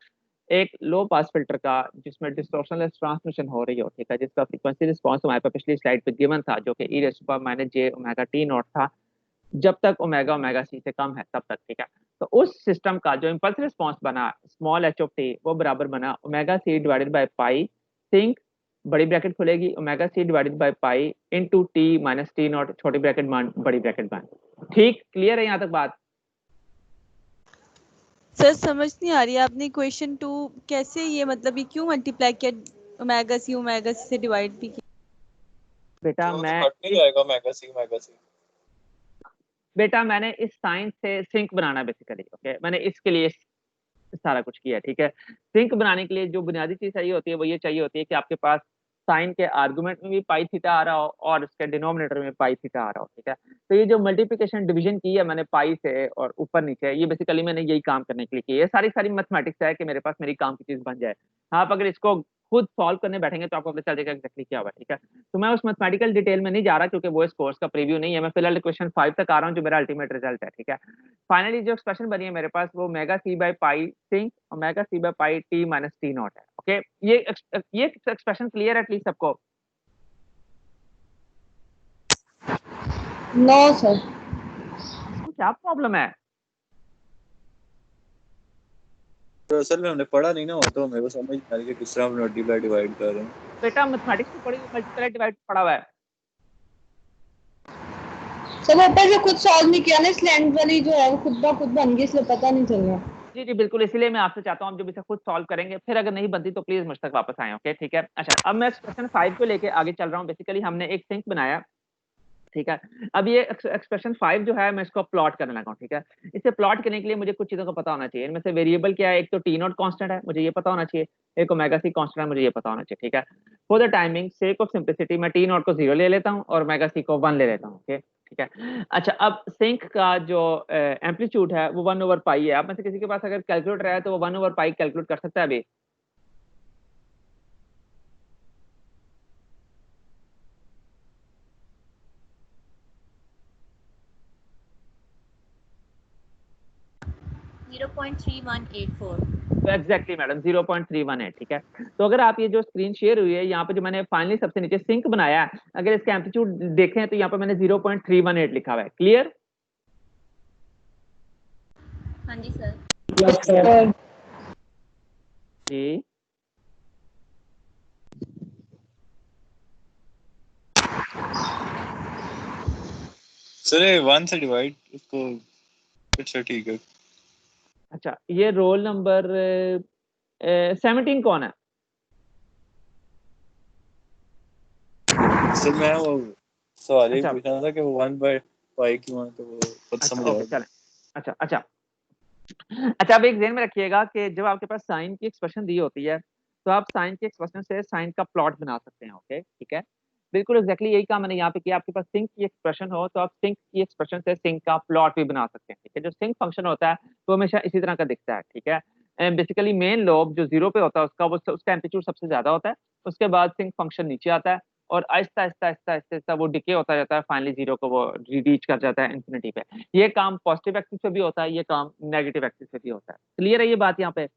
एक लो पास फिल्टर का जिसमें डिस्टॉर्शनलेस ट्रांसमिशन हो रही हो, ठीक है, जिसका फ्रीक्वेंसी रिस्पॉन्स हमारे पास पिछली स्लाइड पे गिवन था, जो कि e⁻j⍵t0 था, जब तक ओमेगा ओमेगा सी से कम है तब तक, ठीक है। तो उस सिस्टम का जो इम्पल्स रिस्पॉन्स बना स्मॉल h ऑफ t, वो बराबर बना omega C divided by pi sinc बड़ी ब्रैकेट खुलेगी omega C divided by pi into t minus t naught छोटी ब्रैकेट बंद बड़ी ब्रैकेट बंद। ठीक, क्लियर है यहाँ तक बात? सर समझ नहीं आ रही है, आपने क्वेश्चन 2 कैसे ये मतलब ये क्यों मल्टीप्लाई किया ओमेगा सी से डिवाइड भी किया? बेटा तो मैं हट नहीं जाएगा ओमेगा सी। बेटा मैंने इस साइन से सिंक बनाना बेसिकली, ओके, मैंने इसके लिए सारा कुछ किया, ठीक है। सिंक बनाने के लिए जो बुनियादी चीज चाहिए होती है वो ये चाहिए होती है कि आपके पास साइन के आर्गुमेंट में भी पाई थीटा आ रहा हो और उसके डिनोमिनेटर में पाई थीटा आ रहा हो, ठीक है। तो ये जो मल्टीप्लिकेशन डिवीजन की है मैंने पाई से और ऊपर नीचे, ये बेसिकली मैंने यही काम करने के लिए की है। सारी सारी मैथमेटिक्स है कि मेरे पास मेरी काम की चीज बन जाए। आप अगर इसको खुद सॉल्व करने बैठेंगे तो आपको पता चल जाएगा एक्जेक्टली क्या हुआ, ठीक है। तो मैं उस मैथमेटिकल डिटेल में नहीं जा रहा क्योंकि वो इस कोर्स का प्रीव्यू नहीं है। मैं फिलहाल क्वेश्चन 5 तक आ रहा हूँ जो मेरा अल्टीमेट रिजल्ट है, ठीक है। फाइनली जो एक्सप्रेशन बनी है मेरे पास वो omega C by pi sinc omega C by pi T minus T naught है, ओके। ये एक्सप्रेशन क्लियर है एटलीस्ट सबको? No sir. क्या प्रॉब्लम है? तो असल में हमने पढ़ा नहीं ना, हो तो मेरे को समझ नहीं आ रही कि किस तरह हम मल्टीप्लाई डिवाइड कर रहे हैं। बेटा मैथमेटिक्स में पढ़ी मल्टीप्लाई डिवाइड पढ़ा हुआ है। सर ऊपर से खुद सॉल्व नहीं किया ना, इसलिए एंड वाली जो है वो खुद ब खुद बन गई, इसलिए पता नहीं चल रहा। जी जी बिल्कुल, इसलिए मैं आपसे चाहता हूँ आप जब इसे खुद सॉल्व करेंगे, फिर अगर नहीं बनती तो प्लीज मुझ तक वापस आए, ओके, ठीक है। अच्छा, अब मैं एक्सप्रेशन 5 को लेके आगे चल रहा हूँ। बेसिकली हमने एक सिंक बनाया, ठीक है। अब ये एक्सप्रेशन 5 जो है मैं इसको प्लॉट करने लगा हूँ, ठीक है। इसे प्लॉट करने के लिए मुझे कुछ चीजों का पता होना चाहिए। इनमें से वेरिएबल क्या है, एक तो टी नॉट कांस्टेंट है, मुझे ये पता होना चाहिए, एक ओमेगा सी कांस्टेंट है, मुझे ये पता होना चाहिए, ठीक है। For the timing sake of simplicity मैं टी नॉट को 0 ले लेता हूँ और ओमेगा सी को 1 ले लेता हूँ, ओके, ठीक है। अच्छा, अब सिंक का जो एम्पलीट्यूड है वो 1/पाई है। आप में से किसी के पास अगर कैलकुलेटर है तो वो 1/पाई कैलकुलेट कर सकता है अभी? एग्जैक्टली मैडम 0.318, ठीक है। तो अगर आप ये जो स्क्रीन शेयर हुई है यहाँ पे जो मैंने फाइनली सबसे नीचे सिंक बनाया है, अगर इसका एम्पलीट्यूड देखें तो यहाँ पे मैंने 0.318 लिखा हुआ है। क्लियर? हाँ जी सर। जी सर 1 से डिवाइड उसको, अच्छा ठीक है। अच्छा, ये रोल नंबर 17 कौन है? सर मैं वो सवाल ही अच्छा पूछना था कि वो 1/पाई क्यों है, तो वो खुद समझ आ ओके गया। चलें। अच्छा अच्छा अच्छा, अब एक ध्यान में रखिएगा कि जब आपके पास साइन की एक्सप्रेशन दी होती है तो आप साइन की एक्सप्रेशन से साइन का प्लॉट बना सकते हैं, ओके, ठीक है। बिल्कुल एग्जैक्टली यही काम मैंने यहाँ पे किया। आपके पास सिंक की एक्सप्रेशन हो तो आप सिंक की एक्सप्रेशन से सिंक का प्लॉट भी बना सकते हैं, ठीक है। जो सिंक फंक्शन होता है वो हमेशा इसी तरह का दिखता है, ठीक है। बेसिकली मेन लोब जो 0 पे होता है उसका एम्पलीट्यूड सबसे ज्यादा होता है, उसके बाद सिंक फंक्शन नीचे आता है और आहिस्ता आहिस्ता आहिस्ता आहिस्ता आहिस्ता वो डिके होता जाता है, फाइनली 0 को वो रीच कर जाता है इंफिनिटी पे। ये काम पॉजिटिव एक्सिस पे भी होता है, ये काम नेगेटिव एक्सिस पे भी होता है। क्लियर है ये बात यहाँ पे?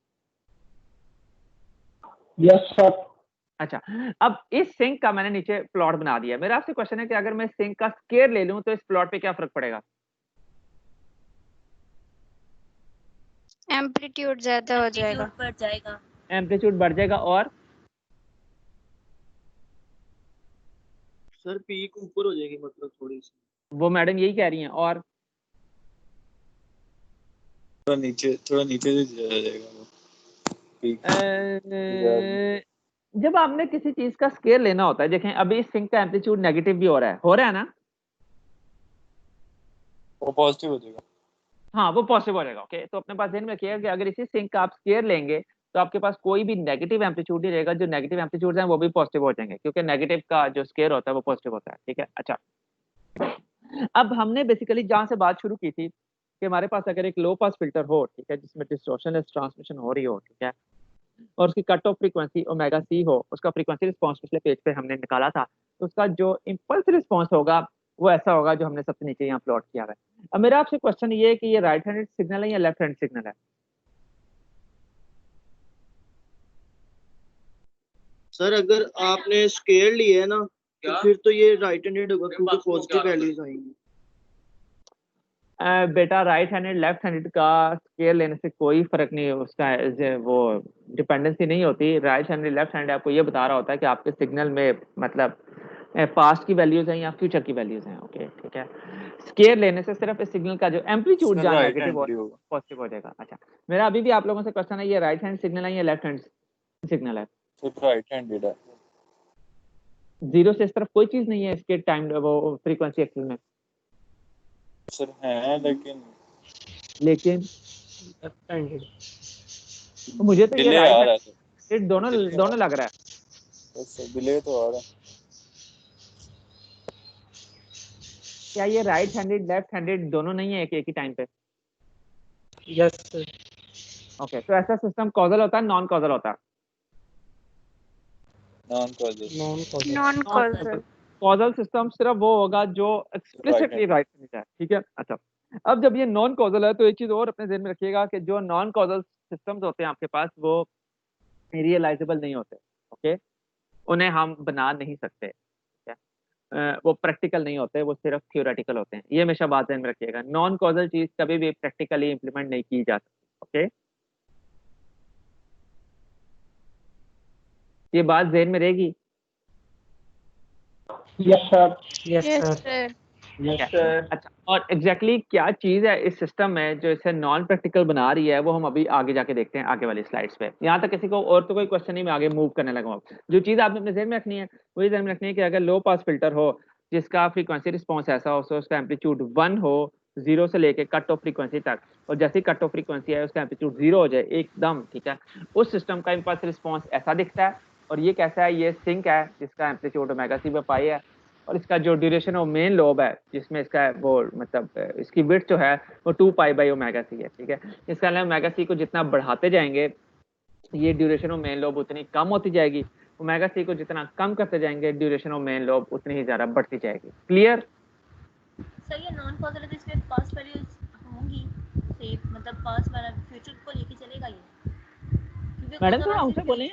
Yes sir. अच्छा, अब इस सिंक का मैंने नीचे प्लॉट बना दिया। मेरा आपसे क्वेश्चन है कि अगर मैं सिंक का स्केयर ले लूं तो इस प्लॉट पे क्या फर्क पड़ेगा? एम्पलीट्यूड ज्यादा हो जाएगा। बढ़ जाएगा। एम्पलीट्यूड बढ़ जाएगा और सर पीक ऊपर हो जाएगी, मतलब थोड़ी सी। वो मैडम यही कह रही हैं। और थोड़ा नीचे से चला जाएगा वो पीक। जब आपने किसी चीज का स्केयर लेना होता है, देखें अभी इस सिंक का एम्पलीट्यूड नेगेटिव भी हो रहा है ना? वो पॉजिटिव हो जाएगा। हाँ वो पॉजिटिव हो जाएगा। ओके, तो अपने पास ध्यान में रखिएगा कि अगर इसी सिंक का आप स्केयर लेंगे तो आपके पास कोई भी नेगेटिव एम्पलीट्यूड नहीं रहेगा, जो नेगेटिव एम्पलीट्यूड हैं वो भी पॉजिटिव हो जाएंगे, क्योंकि नेगेटिव का जो स्केयर होता है वो पॉजिटिव होता है। ठीक है, अच्छा अब हमने बेसिकली जहां से बात शुरू की थी कि हमारे पास अगर एक लो पास फिल्टर हो, ठीक है, जिसमें डिस्टॉर्शन ट्रांसमिशन हो रही हो, ठीक है, और उसकी cut off frequency omega C हो, उसका फ्रीक्वेंसी रिस्पांस पिछले पेज पे हमने निकाला था, तो उसका जो इंपल्स रिस्पांस होगा वो ऐसा होगा जो हमने सबसे नीचे यहाँ प्लॉट किया हुआ है। अब मेरा आपसे क्वेश्चन ये है कि ये राइट हैंडेड सिग्नल है या लेफ्ट हैंड सिग्नल है? सर अगर आपने स्केयर लिया है ना तो फिर तो ये राइट हैंडेड होगा क्योंकि पॉजिटिव वैल्यूज आएंगी। बेटा राइट हैंडेड लेफ्ट हैंडेड का स्केयर लेने से कोई फर्क नहीं है, उसका वो डिपेंडेंसी नहीं होती। राइट हैंडेड लेफ्ट हैंडेड आपको ये बता रहा होता है कि आपके सिग्नल में मतलब पास्ट की वैल्यूज हैं या फ्यूचर की वैल्यूज हैं। ओके ठीक है, स्केयर लेने से सिर्फ इस सिग्नल का जो एम्पलीट्यूड जहाँ नेगेटिव हो पॉजिटिव हो जाएगा। अच्छा मेरा अभी भी आप लोगों से क्वेश्चन है, ये राइट हैंड सिग्नल है या लेफ्ट हैंड सिग्नल है? सिर्फ राइट हैंडेड है। जीरो से इस तरफ कोई चीज नहीं है इसके टाइम वो फ्रीक्वेंसी एक्सिस में सर है लेकिन लेफ्ट हैंडेड तो मुझे तो ये डिले आ रहा है, दोनों लग रहा है। सर डिले तो आ रहा है। क्या ये राइट हैंडेड लेफ्ट हैंडेड दोनों नहीं है एक ही टाइम पे? Yes sir. ओके, तो ऐसा सिस्टम कॉजल होता है नॉन कॉजल होता है? नॉन कॉजल कॉजल सिस्टम सिर्फ वो होगा जो एक्सप्लिसिटली राइट हैंडेड है। ठीक है, अच्छा अब जब ये नॉन कॉजल है तो एक चीज और अपने ध्यान में रखिएगा कि जो नॉन कॉजल सिस्टम्स होते हैं आपके पास वो रियलाइजेबल नहीं होते। ओके, उन्हें हम बना नहीं सकते, वो प्रैक्टिकल नहीं होते, वो सिर्फ थियोरेटिकल होते हैं। ये हमेशा बात ध्यान में रखिएगा, नॉन कॉजल चीज कभी भी प्रैक्टिकली इंप्लीमेंट नहीं की जा सकती। ओके, ये बात ध्यान में रहेगी? Yes sir. Yes sir. Yes sir. अच्छा, और एग्जैक्टली क्या चीज है इस सिस्टम में जो इसे नॉन प्रैक्टिकल बना रही है वो हम अभी आगे जाके देखते हैं आगे वाली स्लाइड्स पे। यहाँ तक किसी को और तो कोई क्वेश्चन नहीं, मैं आगे मूव करने लगा हूँ। जो चीज आपने अपने ध्यान में रखनी है वही ध्यान में रखनी है कि अगर लो पास फिल्टर हो जिसका फ्रीक्वेंसी रिस्पॉन्स ऐसा हो, so उसका एम्पलीट्यूड 1 हो, 0 से लेके कट ऑफ फ्रीक्वेंसी तक, और जैसे ही कट ऑफ फ्रीक्वेंसी है उसका एम्पलीट्यूड 0 हो जाए एकदम, ठीक है, उस सिस्टम का इम्पल्स रिस्पॉन्स ऐसा दिखता है। और ये कैसा है? ये सिंक है जिसका amplitude omega C by pi है, और इसका जो ड्यूरेशन ऑफ मेन लोब है जिसमें इसका वो मतलब इसकी विड्थ जो है वो 2 पाई बाई ओमेगा सी है। ठीक है, इसका मतलब ओमेगा सी को जितना बढ़ाते जाएंगे ये ड्यूरेशन ऑफ मेन लोब उतनी कम होती जाएगी, ओमेगा सी को जितना कम करते जाएंगे ड्यूरेशन ऑफ मेन लोब उतनी ही ज्यादा बढ़ती जाएगी। क्लियर? सर ये नॉन कॉजल है तो इसमें पास्ट वैल्यूज होंगी सेम, मतलब पास्ट वाला फ्यूचर को लेके चलेगा ये? मैडम थोड़ा ऊंचा बोलें।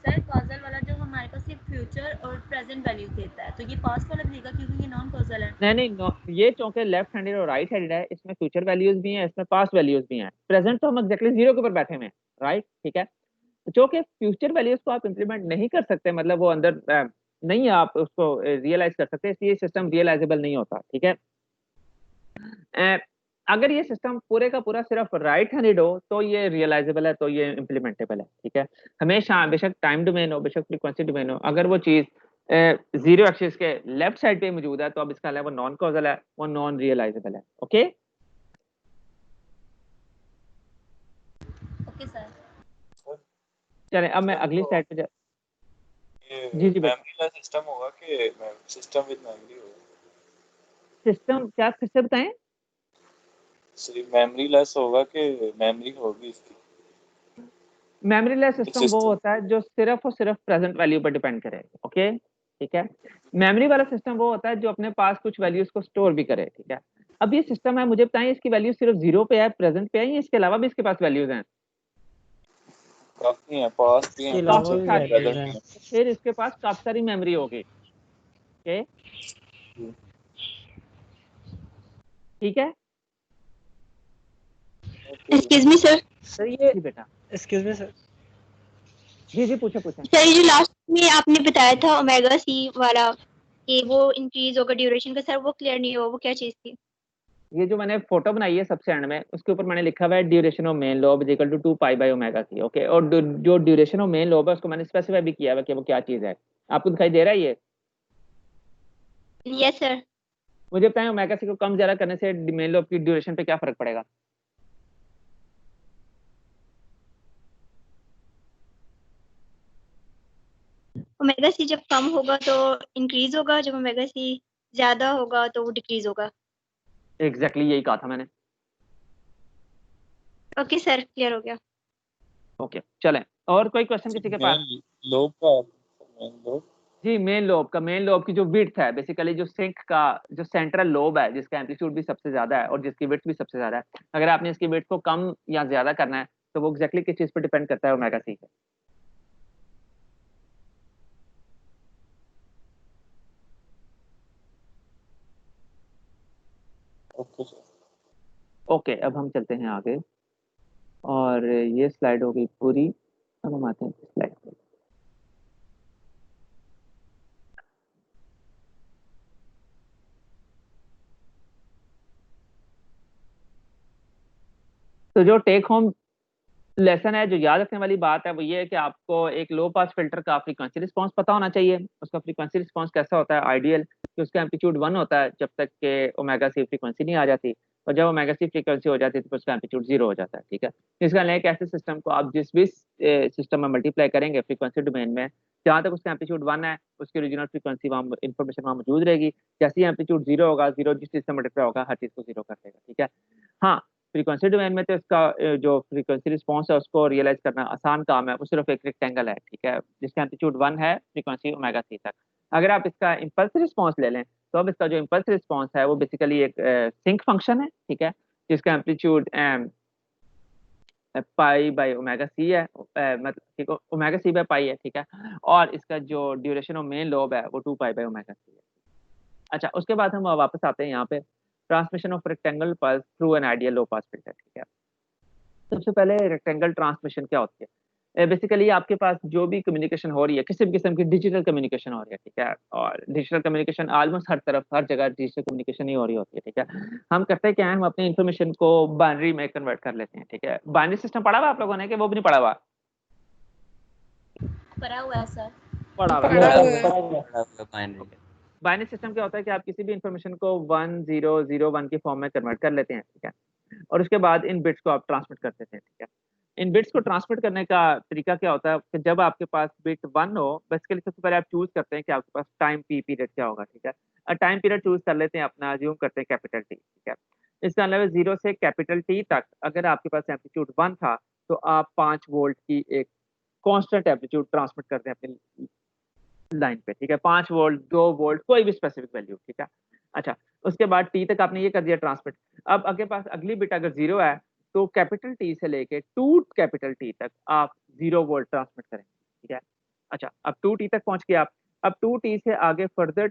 सर कॉजल वाला जो हमारे पास सिर्फ फ्यूचर और प्रेजेंट वैल्यूज देता है, तो ये पास्ट वाला भी देगा क्योंकि ये नॉन कॉजल है। नहीं, ये चूंकि लेफ्ट हैंडेड और राइट हैंडेड है, इसमें फ्यूचर वैल्यूज भी हैं, इसमें पास्ट वैल्यूज भी हैं। प्रेजेंट तो हम एग्जैक्टली 0 के ऊपर बैठे हैं, राइट? ठीक है, जो कि फ्यूचर वैल्यूज को आप इंप्लीमेंट नहीं कर सकते, मतलब वो अंदर नहीं आप उसको रियलाइज कर सकते, इसलिए सिस्टम रियलाइजेबल नहीं होता। ठीक है, अगर ये सिस्टम पूरे का पूरा सिर्फ राइट हैंडेड हो तो ये रियलाइजेबल है, तो ये इम्प्लीमेंटेबल है। ठीक है, हमेशा बेशक टाइम डोमेन हो बेशक फ्रीक्वेंसी डोमेन हो, अगर वो चीज 0 एक्सिस के लेफ्ट साइड पे मौजूद है तो अब इसका वो नॉन कॉजल है, वो नॉन रियलाइजेबल है। Okay okay sir. चलें अब मैं अगली स्लाइड पे जी मेमोरी वाला सिस्टम होगा कि सिस्टम विद मेमोरी होगा? सिस्टम क्या फिर से बताएं? सिर्फ मेमोरी लेस होगा कि मेमोरी होगी इसकी? मेमोरी लेस सिस्टम वो होता है जो सिर्फ और सिर्फ प्रेजेंट वैल्यू पर डिपेंड करे। ओके ठीक है, मेमोरी वाला सिस्टम वो होता है जो अपने पास कुछ वैल्यूज को स्टोर भी करे। ठीक है, अब ये सिस्टम है, मुझे बताएं इसकी वैल्यू सिर्फ 0 पे है, प्रेजेंट पे है, या इसके अलावा भी इसके पास वैल्यूज हैं? काफी है, पास्ट भी है, फिर इसके पास काफी सारी मेमोरी होगी। ओके ठीक है, एक्सक्यूज मी सर। सर ये बेटा एक्सक्यूज मी सर। जी पूछो। सर ये लास्ट में आपने बताया था ओमेगा सी वाला कि वो इंक्रीज होगा ड्यूरेशन का, सर वो क्लियर नहीं हुआ, वो क्या चीज थी? ये जो मैंने फोटो बनाई है सबसे एंड में, उसके ऊपर मैंने लिखा हुआ है duration of main lobe equal to 2 pi by omega C. Okay, और जो ड्यूरेशन ऑफ मेन लोब है उसको मैंने स्पेसिफाई भी किया है कि वो क्या चीज है। आपको दिखाई दे रहा है ये? Yes sir. मुझे बताएं ओमेगा सी को कम ज्यादा करने से मेन लोब की ड्यूरेशन पे क्या फर्क पड़ेगा? ओमेगा सी जब कम होगा तो इंक्रीज होगा, जब ओमेगा सी ज्यादा होगा तो वो डिक्रीज होगा। एग्जैक्टली यही कहा था मैंने। ओके सर, क्लियर हो गया। ओके चलें, और कोई क्वेश्चन किसी के पास? लोब का मेन लोब जी मेन लोब की जो विड्थ है, बेसिकली जो सिंक का जो सेंट्रल लोब है, जिसका एम्पलीट्यूड भी सबसे ज्यादा है और जिसकी विड्थ भी सबसे ज्यादा है, अगर आपने इसकी विड्थ को कम या ज्यादा करना है तो वो एग्जैक्टली किस चीज पर डिपेंड करता है? ओमेगा सी पे। Okay sir. ओके अब हम चलते हैं आगे, और ये स्लाइड हो गई पूरी। अब हम आते हैं स्लाइड पे। तो जो टेक होम लेसन है, जो याद रखने वाली बात है, वो ये है कि आपको एक लो पास फिल्टर का फ्रीक्वेंसी रिस्पांस पता होना चाहिए। उसका फ्रीक्वेंसी रिस्पांस कैसा होता है? आइडियल कि उसका एम्पलीट्यूड 1 होता है जब तक के ओमेगा सी फ्रीक्वेंसी नहीं आ जाती, और जब ओमेगा सी फ्रीक्वेंसी हो जाती है तो फिर उसका एम्पलीट्यूड 0 हो जाता है। ठीक है, इसका एक ऐसे सिस्टम को आप जिस भी सिस्टम में मल्टीप्लाई करेंगे फ्रीक्वेंसी डोमेन में, जहाँ तक उसका एम्पलीट्यूड 1 है उसकी ओरिजिनल फ्रीक्वेंसी वहाँ इन्फॉर्मेशन वहाँ मौजूद रहेगी। जैसे ही एम्पलीट्यूड 0 होगा, 0 जिस चीज से मल्टीप्लाई होगा हर चीज को 0 कर देगा। ठीक है, हाँ फ्रीक्वेंसी डोमेन में तो इसका जो फ्रीक्वेंसी रिस्पांस है उसको रियलाइज करना आसान काम है। वो सिर्फ एक रेक्टेंगल है, ठीक है, जिसका एम्पलीट्यूड 1 है, फ्रीक्वेंसी ओमेगा सी तक। अगर आप इसका इम्पल्स रिस्पांस ले लें तो अब इसका जो इम्पल्स रिस्पांस है वो बेसिकली एक सिंक फंक्शन है, ठीक है, जिसका amplitude pi by omega C है, मतलब ओमेगा सी बाई पाई है। ठीक है, और इसका जो ड्यूरेशन ऑफ मेन लोब है वो 2 पाई बाई ओमेगा सी है। अच्छा, उसके बाद हम वापस आते हैं यहाँ पे transmission of rectangle pulse through an ideal low pass filter. ठीक है, सबसे पहले रेक्टेंगल ट्रांसमिशन क्या होती है? बेसिकली आपके पास जो भी कम्युनिकेशन हो रही है, किसी भी किस्म की डिजिटल कम्युनिकेशन हो रही है, ठीक है, और डिजिटल कम्युनिकेशन ऑलमोस्ट हर तरफ हर जगह डिजिटल कम्युनिकेशन ही हो रही होती है। ठीक है, हम करते क्या है, हम अपनी इन्फॉर्मेशन को बाइनरी में कन्वर्ट कर लेते हैं। ठीक है, बाइनरी सिस्टम पढ़ा हुआ आप लोगों ने कि वो भी नहीं पढ़ा हुआ? पढ़ा हुआ है सर। पढ़ा हुआ बाइनरी बाइनरी सिस्टम क्या होता है कि आप किसी भी इंफॉर्मेशन को 1 0 0 1 की फॉर्म में कन्वर्ट कर लेते हैं। ठीक है, और उसके बाद इन बिट्स को आप ट्रांसमिट कर देते हैं। ठीक है, इन बिट्स को ट्रांसमिट करने का तरीका क्या होता है कि जब आपके पास बिट 1 हो, बेसिकली सबसे पहले आप चूज करते हैं कि आपके पास टाइम पी पीरियड क्या होगा। ठीक है, टाइम पीरियड चूज कर लेते हैं अपना, अज्यूम करते हैं कैपिटल टी। ठीक है, इसका अलावा 0 से कैपिटल टी तक अगर आपके पास एम्पलीट्यूड 1 था तो आप 5 वोल्ट की एक कांस्टेंट एम्पलीट्यूड ट्रांसमिट करते हैं अपनी लाइन पे। ठीक है, 5 वोल्ट 2 वोल्ट कोई भी स्पेसिफिक वैल्यू। ठीक है, अच्छा उसके बाद टी तक आपने ये कर दिया ट्रांसमिट। अब आपके पास अगली बिट अगर 0 है तो कैपिटल टी से लेके 2 कैपिटल टी तक आप 0 वोल्ट ट्रांसमिट करेंगे। ठीक है, अच्छा अब 2 टी तक पहुंच गए आप। अब 2 टी से आगे फर्दर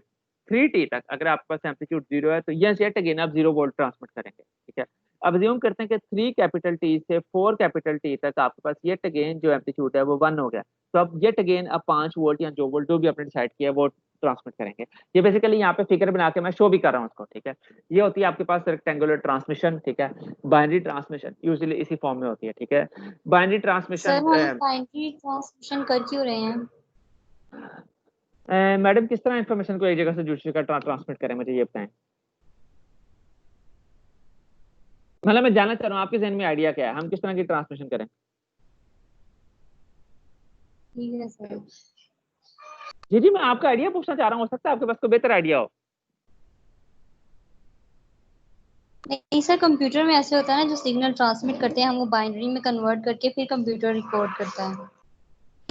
3 टी तक अगर आपके पास एम्पलीट्यूड 0 है तो यस येट अगेन आप 0 वोल्ट ट्रांसमिट करेंगे। ठीक है, अब अज्यूम करते हैं कि 3 कैपिटल टी से 4 कैपिटल टी तक आपके पास येट अगेन जो एम्पलीट्यूड है वो 1 हो गया। तो अब येट अगेन अब 5 वोल्ट या जो वोल्ट जो भी आपने डिसाइड किया वो ट्रांसमिट करेंगे। ये बेसिकली यहाँ पे फिगर बना के मैं शो भी कर रहा हूँ उसको। ठीक है, ये होती है आपके पास रेक्टेंगुलर ट्रांसमिशन। ठीक है, बाइनरी ट्रांसमिशन यूजुअली इसी फॉर्म में होती है। ठीक है, बाइनरी ट्रांसमिशन सर हम बाइनरी ट्रांसमिशन कर क्यों रहे हैं? मैडम किस तरह इंफॉर्मेशन को एक जगह से दूसरी जगह ट्रांसमिट करें, मुझे ये बताएं। मतलब मैं जानना चाह रहा हूँ आपके जहन में आइडिया क्या है, हम किस तरह की ट्रांसमिशन करें? ठीक है सर। जी जी, मैं आपका आइडिया पूछना चाह रहा हूँ, हो सकता है आपके पास कोई बेहतर आइडिया हो। नहीं सर, कंप्यूटर में ऐसे होता है ना, जो सिग्नल ट्रांसमिट करते हैं हम वो बाइनरी में कन्वर्ट करके फिर कंप्यूटर रिकॉर्ड करता है।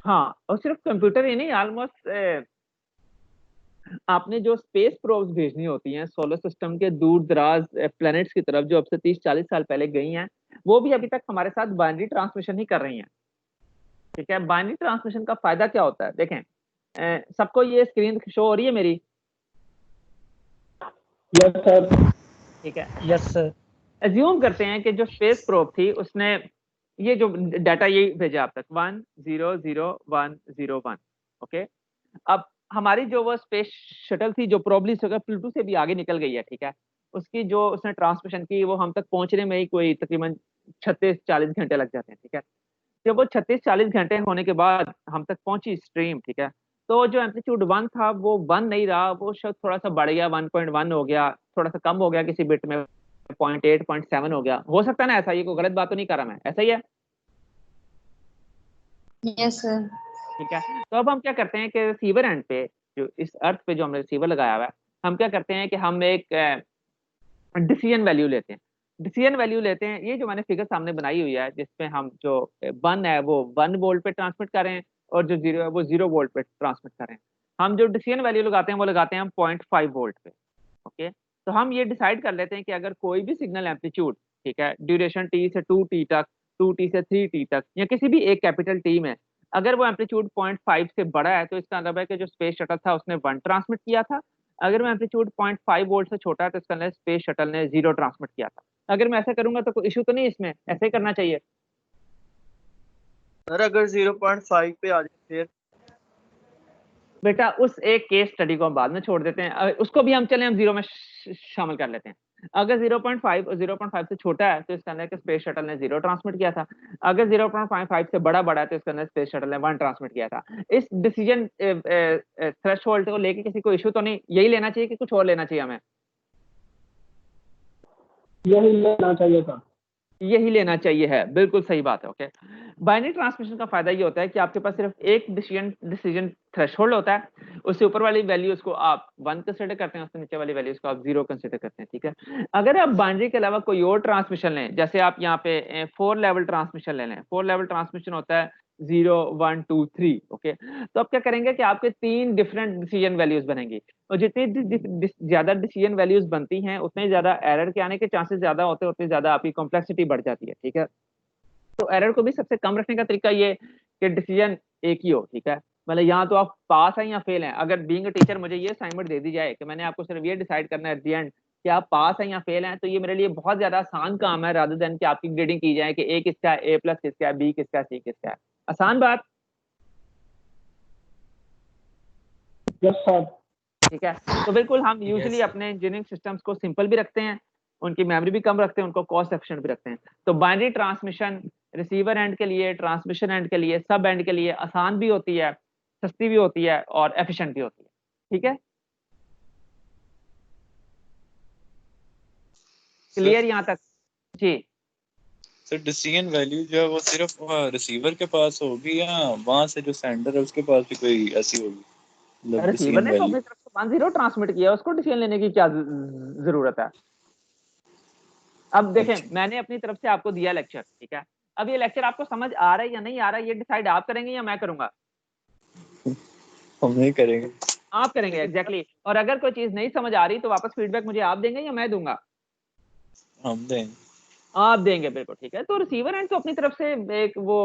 हाँ, और सिर्फ कंप्यूटर ही नहीं, ऑलमोस्ट आपने जो स्पेस प्रोब्स भेजनी होती हैं सोलर सिस्टम के दूर दराज प्लैनेट्स की तरफ जो अब से 30-40 साल पहले गई हैं, वो भी अभी तक हमारे साथ बाइनरी ट्रांसमिशन ही कर रही हैं। ठीक है, बाइनरी ट्रांसमिशन का फायदा क्या होता है, देखें सबको ये स्क्रीन शो हो रही है मेरी? Yes sir. ठीक है, यस सर। अज्यूम करते हैं कि जो स्पेस प्रोब थी उसने ये जो डाटा ये भेजा आप तक 1 0 0 1 0 1। ओके, अब हमारी जो वो स्पेस शटल थी जो प्रोबली प्लूटो से भी आगे निकल गई है, ठीक है, उसकी जो उसने ट्रांसमिशन की वो हम तक पहुंचने में ही कोई तकरीबन 36-40 घंटे लग जाते हैं। ठीक है, जब वो 36-40 घंटे होने के बाद हम तक पहुंची स्ट्रीम, ठीक है, तो जो एम्पलीट्यूड 1 था वो 1 नहीं रहा, वो शायद थोड़ा सा बढ़ गया, 1.1 हो गया, थोड़ा सा कम हो गया किसी बिट में, 0.8 0.7 हो गया, हो सकता है ना ऐसा, ये कोई गलत बात तो नहीं कर रहा मैं, ऐसा ही है? Yes sir. ठीक है, तो अब हम क्या करते हैं कि रिसीवर एंड पे, जो इस अर्थ पे जो हमने रिसीवर लगाया हुआ है, हम क्या करते हैं कि हम एक डिसीजन वैल्यू लेते हैं। डिसीजन वैल्यू लेते हैं, ये जो मैंने फिगर सामने बनाई हुई है जिसमें हम जो 1 है वो 1 वोल्ट पे ट्रांसमिट कर रहे हैं और जो 0 है वो 0 वोल्ट पे ट्रांसमिट कर रहे हैं। हम जो डिसीजन वैल्यू लगाते हैं वो लगाते हैं हम 0.5 वोल्ट पे। ओके, तो हम ये डिसाइड कर लेते हैं कि अगर कोई भी सिग्नल एम्पलीट्यूड, ठीक है, ड्यूरेशन t से 2t तक, 2t से 3t तक, या किसी भी एक कैपिटल t में अगर वो एम्पलीट्यूड 0.5 से बड़ा है तो इसका मतलब है कि जो स्पेस शटल था उसने 1 ट्रांसमिट किया था। अगर मैं एम्पलीट्यूड 0.5 वोल्ट से छोटा है तो इसका मतलब स्पेस शटल ने 0 ट्रांसमिट किया था। अगर मैं ऐसा करूंगा तो कोई इशू तो नहीं इसमें, ऐसे ही करना चाहिए। सर अगर 0.5 पे आ जाए फिर? बेटा उस एक केस स्टडी को हम बाद में छोड़ देते हैं, उसको भी हम चले हम 0 में शामिल कर लेते हैं। अगर 0.5 और 0.5 से छोटा है तो इसका मतलब है कि स्पेस शटल ने 0 ट्रांसमिट किया था। अगर 0.5 से बड़ा है तो इसका मतलब स्पेस शटल ने 1 ट्रांसमिट किया था। इस डिसीजन थ्रेशोल्ड को लेके किसी को इशू तो नहीं, यही लेना चाहिए कि कुछ और लेना चाहिए हमें? यही लेना चाहिए था। यही लेना चाहिए है, बिल्कुल सही बात है। ओके, बाइनरी ट्रांसमिशन का फायदा ये होता है कि आपके पास सिर्फ एक डिसीजन थ्रेशोल्ड होता है, उससे ऊपर वाली वैल्यूज को आप 1 कंसीडर करते हैं, उससे नीचे वाली वैल्यूज को आप 0 कंसीडर करते हैं। ठीक है, अगर आप बाइनरी के अलावा कोई और ट्रांसमिशन लें, जैसे आप यहाँ पे 4 लेवल ट्रांसमिशन ले लें, 4 लेवल ट्रांसमिशन होता है 0 1 2 3। ओके, तो आप क्या करेंगे कि आपके 3 डिफरेंट डिसीजन वैल्यूज बनेंगी, और जितनी ज्यादा डिसीजन वैल्यूज बनती हैं उतने ज्यादा एरर के आने के चांसेस ज्यादा होते हैं, उतनी ज्यादा आपकी कॉम्प्लेक्सिटी बढ़ जाती है। ठीक है, तो एरर को भी सबसे कम रखने का तरीका ये कि डिसीजन एक ही हो। ठीक है, मतलब यहाँ तो आप पास हैं या फेल हैं। अगर बीइंग अ टीचर मुझे ये असाइनमेंट दे दी जाए कि मैंने आपको सिर्फ ये डिसाइड करना है एट द एंड कि आप पास हैं या फेल हैं, तो ये मेरे लिए बहुत ज्यादा आसान काम है रादर देन कि आपकी ग्रेडिंग की जाए कि ए किसका है, ए प्लस किसका है, बी किसका है, सी किसका है। आसान बात। Yes sir. ठीक है, तो बिल्कुल हम यूजुअली अपने इंजीनियरिंग सिस्टम्स को सिंपल भी रखते हैं, उनकी मेमोरी भी कम रखते हैं, उनको कॉस्ट एफिशिएंट भी रखते हैं। तो बाइनरी ट्रांसमिशन रिसीवर एंड के लिए, ट्रांसमिशन एंड के लिए, सब एंड के लिए आसान भी होती है, सस्ती भी होती है और एफिशिएंट भी होती है। ठीक है, क्लियर यहाँ तक? जी सर डिसीजन वैल्यू जो है वो सिर्फ रिसीवर के पास होगी या वहां से जो सेंडर है उसके पास भी कोई ऐसी होगी? मतलब रिसीवर डिसीजन ने तो वैल्यू अपनी तरफ से 10 ट्रांसमिट किया, उसको डिसीजन लेने की क्या जरूरत है? अब देखें, मैंने अपनी तरफ से आपको दिया लेक्चर, ठीक है, अब ये लेक्चर आपको समझ आ रहा है या नहीं आ रहा है ये डिसाइड आप करेंगे या मैं करूंगा? हम नहीं करेंगे, आप करेंगे, एग्जैक्टली। और अगर कोई चीज नहीं समझ आ रही तो वापस फीडबैक मुझे आप देंगे या मैं दूंगा? हम देंगे। आप देंगे, बिल्कुल ठीक है। तो रिसीवर एंड तो अपनी तरफ से एक वो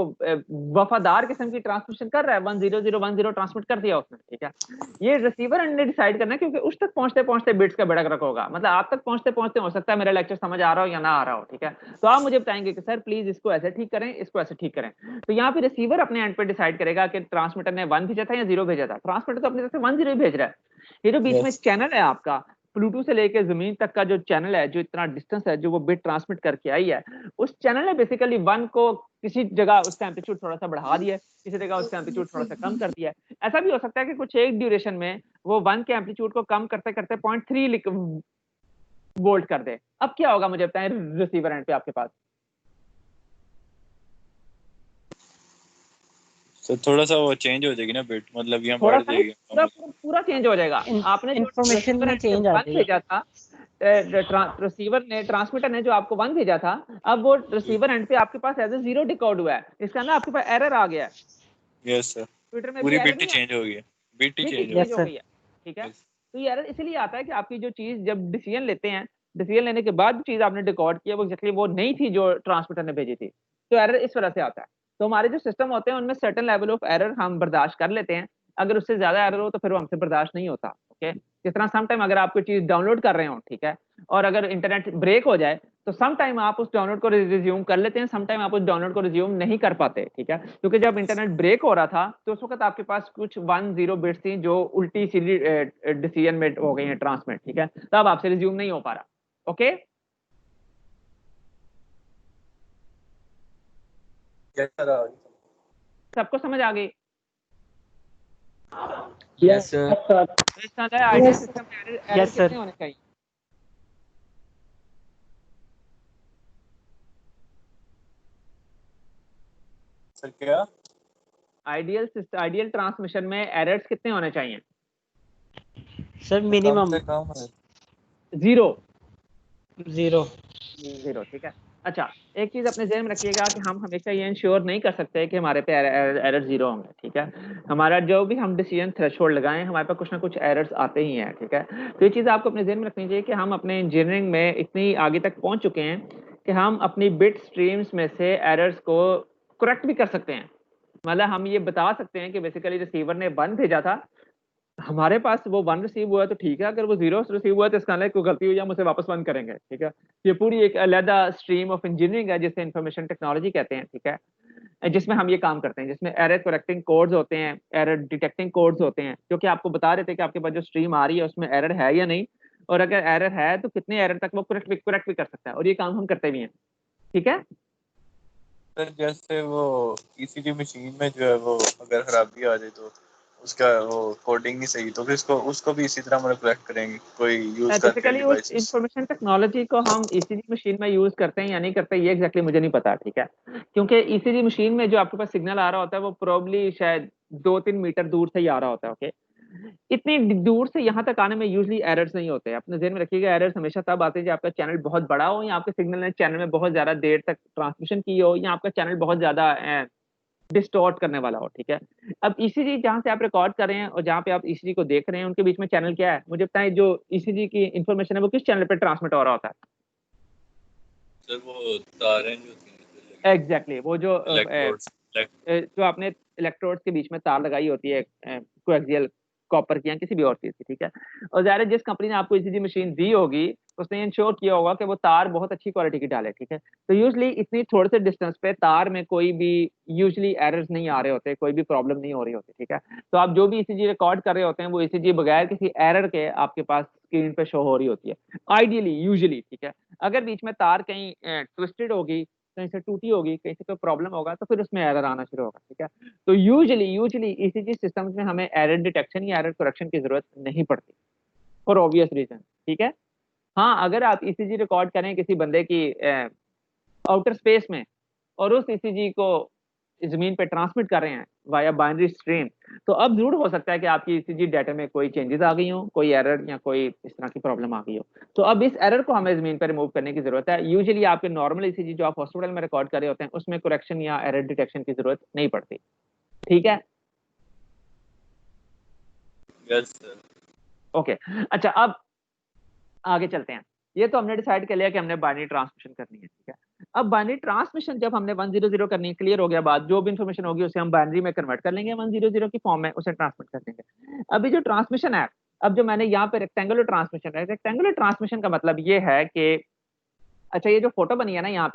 वफादार किस्म की ट्रांसमिशन कर रहा है, 10010 ट्रांसमिट कर दिया उसने। ठीक है, ये रिसीवर एंड ने डिसाइड करना है, क्योंकि उस तक पहुंचते पहुंचते बिट्स का बेड़ा गर्क होगा। मतलब आप तक पहुंचते पहुंचते हो सकता है मेरा लेक्चर समझ आ रहा हो या ना आ रहा हो। ठीक है, तो आप मुझे बताएंगे कि सर प्लीज इसको ऐसे ठीक करें, इसको ऐसे ठीक करें। तो यहाँ पे रिसीवर अपने एंड पे डिसाइड करेगा कि ट्रांसमीटर ने 1 भेजा था या 0 भेजा था। ट्रांसमीटर तो अपनी तरफ से 1 0 भेज रहा है। ये जो बीच में चैनल है आपका, प्लूटो से लेके जमीन तक का जो चैनल है, जो इतना डिस्टेंस है जो वो बिट ट्रांसमिट करके आई है, उस चैनल ने बेसिकली 1 को किसी जगह उसका एम्पलीट्यूड थोड़ा सा बढ़ा दिया है, किसी जगह उसका एम्पलीट्यूड थोड़ा सा कम कर दिया है। ऐसा भी हो सकता है कि कुछ एक ड्यूरेशन में वो 1 के एम्पलीट्यूड को कम करते करते 0.3 वोल्ट कर दे। अब क्या होगा मुझे बताएं रिसीवर एंड पे आपके पास? तो थोड़ा सा वो चेंज हो जाएगी ना बिट, मतलब यहाँ थोड़ा बढ़ सा जाएगी। पूरा चेंज हो जाएगा। आपने जो इंफॉर्मेशन में चेंज आ 1 जाएगी। भेजा था, रिसीवर ने, ट्रांसमीटर ने जो आपको 1 भेजा था, अब वो रिसीवर एंड पे आपके पास एज ए 0 डिकोड हुआ है। इसका ना आपके पास एरर आ गया है। यस सर, ट्विटर में भी पूरी एरर बिट नहीं चेंज हो गई है, बिट बिट चेंज चेंज हो गई है। ठीक है, तो ये एरर इसलिए आता है कि आपकी जो चीज जब डिसीजन लेते हैं, डिसीजन लेने के बाद चीज आपने डिकोड किया वो एक्चुअली वो नहीं थी जो ट्रांसमीटर ने भेजी थी। तो एरर इस वजह से आता है। तो हमारे जो सिस्टम होते हैं उनमें सर्टेन लेवल ऑफ एरर हम बर्दाश्त कर लेते हैं। अगर उससे ज्यादा एरर हो तो फिर वो हमसे बर्दाश्त नहीं होता। ओके, जिस तरह सम टाइम अगर आप कोई चीज डाउनलोड कर रहे हो, ठीक है, और अगर इंटरनेट ब्रेक हो जाए तो सम टाइम आप उस डाउनलोड को रिज्यूम कर लेते हैं, सम टाइम आप उस डाउनलोड को रिज्यूम नहीं कर पाते। ठीक है, क्योंकि जब इंटरनेट ब्रेक हो रहा था तो उस वक्त आपके पास कुछ 1-0 बिट्स थी जो उल्टी सीधी डिसीजन में हो गई हैं ट्रांसमिट। ठीक है, तब आपसे रिज्यूम नहीं हो पा रहा। ओके, सबको समझ आ गई? Yes sir. आइडियल सिस्टम में एरर कितने होने चाहिए? सर क्या आइडियल ट्रांसमिशन में एरर्स कितने होने चाहिए? सर मिनिमम कम से कम है। जीरो। ठीक है। अच्छा, एक चीज अपने ज़हन में रखिएगा कि हम हमेशा ये इंश्योर नहीं कर सकते कि हमारे पे एरर जीरो होंगे, ठीक है। हमारा जो भी हम डिसीजन थ्रेशोल्ड लगाएं, हमारे पास कुछ ना कुछ एरर्स आते ही हैं, ठीक है। तो ये चीज़ आपको अपने ज़हन में रखनी चाहिए कि हम अपने इंजीनियरिंग में इतनी आगे तक पहुंच चुके हैं कि हम अपनी बिट स्ट्रीम्स में से एरर्स को करेक्ट भी कर सकते हैं। मतलब हम ये बता सकते हैं कि बेसिकली रिसीवर ने 1 भेजा था, हमारे पास वो 1 रिसीव हुआ है तो ठीक है, अगर वो 0 रिसीव हुआ है तो इसका मतलब कोई गलती हुई है, हम उसे वापस 1 करेंगे, ठीक है। ये पूरी एक अलग स्ट्रीम ऑफ इंजीनियरिंग है जिसे इंफॉर्मेशन टेक्नोलॉजी कहते हैं, ठीक है, जिसमें हम ये काम करते हैं, जिसमें एरर करेक्टिंग कोड्स होते हैं, एरर डिटेक्टिंग कोड्स होते हैं, जो कि आपको बता रहे थे कि आपके पास जो स्ट्रीम आ रही है उसमें एरर है या नहीं, और अगर एरर है तो कितने एरर तक वो करेक्ट भी कर सकता है, और ये काम हम करते भी हैं, ठीक है। सर जैसे वो ईसीजी मशीन में जो है वो अगर खराबी आ जाए तो उसका वो कोडिंग नहीं सही, तो फिर उसको भी इसी तरह मतलब करेक्ट करेंगे कोई यूज करके बेसिकली उस डिवाइसेस। इंफॉर्मेशन टेक्नोलॉजी को हम ईसीजी मशीन में यूज करते हैं या नहीं करते, ये एग्जैक्टली मुझे नहीं पता, ठीक है। क्योंकि ईसीजी मशीन में जो आपके पास सिग्नल आ रहा होता है वो प्रोबब्ली शायद 2-3 मीटर दूर से ही आ रहा होता है, ओके। इतनी दूर से यहाँ तक आने में यूजली एरर्स नहीं होते। अपने ध्यान में रखिएगा, एरर्स हमेशा तब आते हैं जब आपका चैनल बहुत बड़ा हो, या आपके सिग्नल ने चैनल में बहुत ज्यादा देर तक ट्रांसमिशन की हो, या आपका चैनल बहुत ज्यादा डिस्टॉर्ट करने वाला हो, ठीक है। अब ईसीजी जहाँ से आप रिकॉर्ड कर रहे हैं और जहाँ पे आप ईसीजी को देख रहे हैं, उनके बीच में चैनल क्या है, मुझे बताएं। जो ईसीजी की इंफॉर्मेशन है वो किस चैनल पे ट्रांसमिट हो रहा होता है? सर वो तारें जो थी एग्जैक्टली वो जो जो आपने इलेक्ट्रोड्स के बीच में तार लगाई होती है, कोएक्सियल कॉपर की या किसी भी और चीज की, ठीक है। और ज़ाहिर है जिस कंपनी ने आपको ईसीजी मशीन दी होगी उसने इंश्योर किया होगा कि वो तार बहुत अच्छी क्वालिटी की डाले, ठीक है। तो यूजली इतनी थोड़े से डिस्टेंस पे तार में कोई भी यूजली एरर्स नहीं आ रहे होते, कोई भी प्रॉब्लम नहीं हो रही होती, ठीक है। तो आप जो भी ईसीजी रिकॉर्ड कर रहे होते हैं वो ईसीजी बगैर किसी एरर के आपके पास स्क्रीन पे शो हो रही होती है, आइडियली, यूजली, ठीक है। अगर बीच में तार कहीं ट्विस्टेड होगी, कहीं से टूटी होगी, कहीं से कोई प्रॉब्लम होगा, तो फिर उसमें एरर आना शुरू होगा, ठीक है। तो यूजली ईसीजी सिस्टम्स में हमें एरर डिटेक्शन या एरर करेक्शन की जरूरत नहीं पड़ती, फॉर ऑब्वियस रीजन, ठीक है। हाँ, अगर आप ईसीजी रिकॉर्ड करें किसी बंदे की आउटर स्पेस में और उस ईसीजी को जमीन पे ट्रांसमिट कर रहे हैं वाया बाइनरी स्ट्रीम, तो अब जरूर हो सकता है कि आपकी ईसीजी डाटा में कोई चेंजेस आ गई हो, कोई एरर या कोई इस तरह की प्रॉब्लम आ गई हो। तो अब इस एरर को हमें जमीन पर रिमूव करने की जरूरत है। यूजुअली आपके नॉर्मल ईसीजी जो आप हॉस्पिटल में रिकॉर्ड कर रहे होते हैं उसमें करेक्शन या एरर डिटेक्शन की जरूरत नहीं पड़ती, ठीक है। Yes sir. ओके, अच्छा, अब आगे चलते हैं। ये तो हमने डिसाइड कर लिया कि हमने बाइनरी ट्रांसमिशन करनी है, ठीक है। अब बाइनरी ट्रांसमिशन जब हमने 100 करनी है, क्लियर हो गया बात, जो भी इंफॉर्मेशन होगी उसे हम बाइनरी में कन्वर्ट कर लेंगे, 100 की फॉर्म में उसे ट्रांसमिट कर देंगे। अभी जो ट्रांसमिशन है, अब जो मैंने यहाँ पे रेक्टेंगुलर ट्रांसमिशन है, रेक्टेंगुलर ट्रांसमिशन का मतलब ये है कि अच्छा, ये जो फोटो बनी है ना यहाँ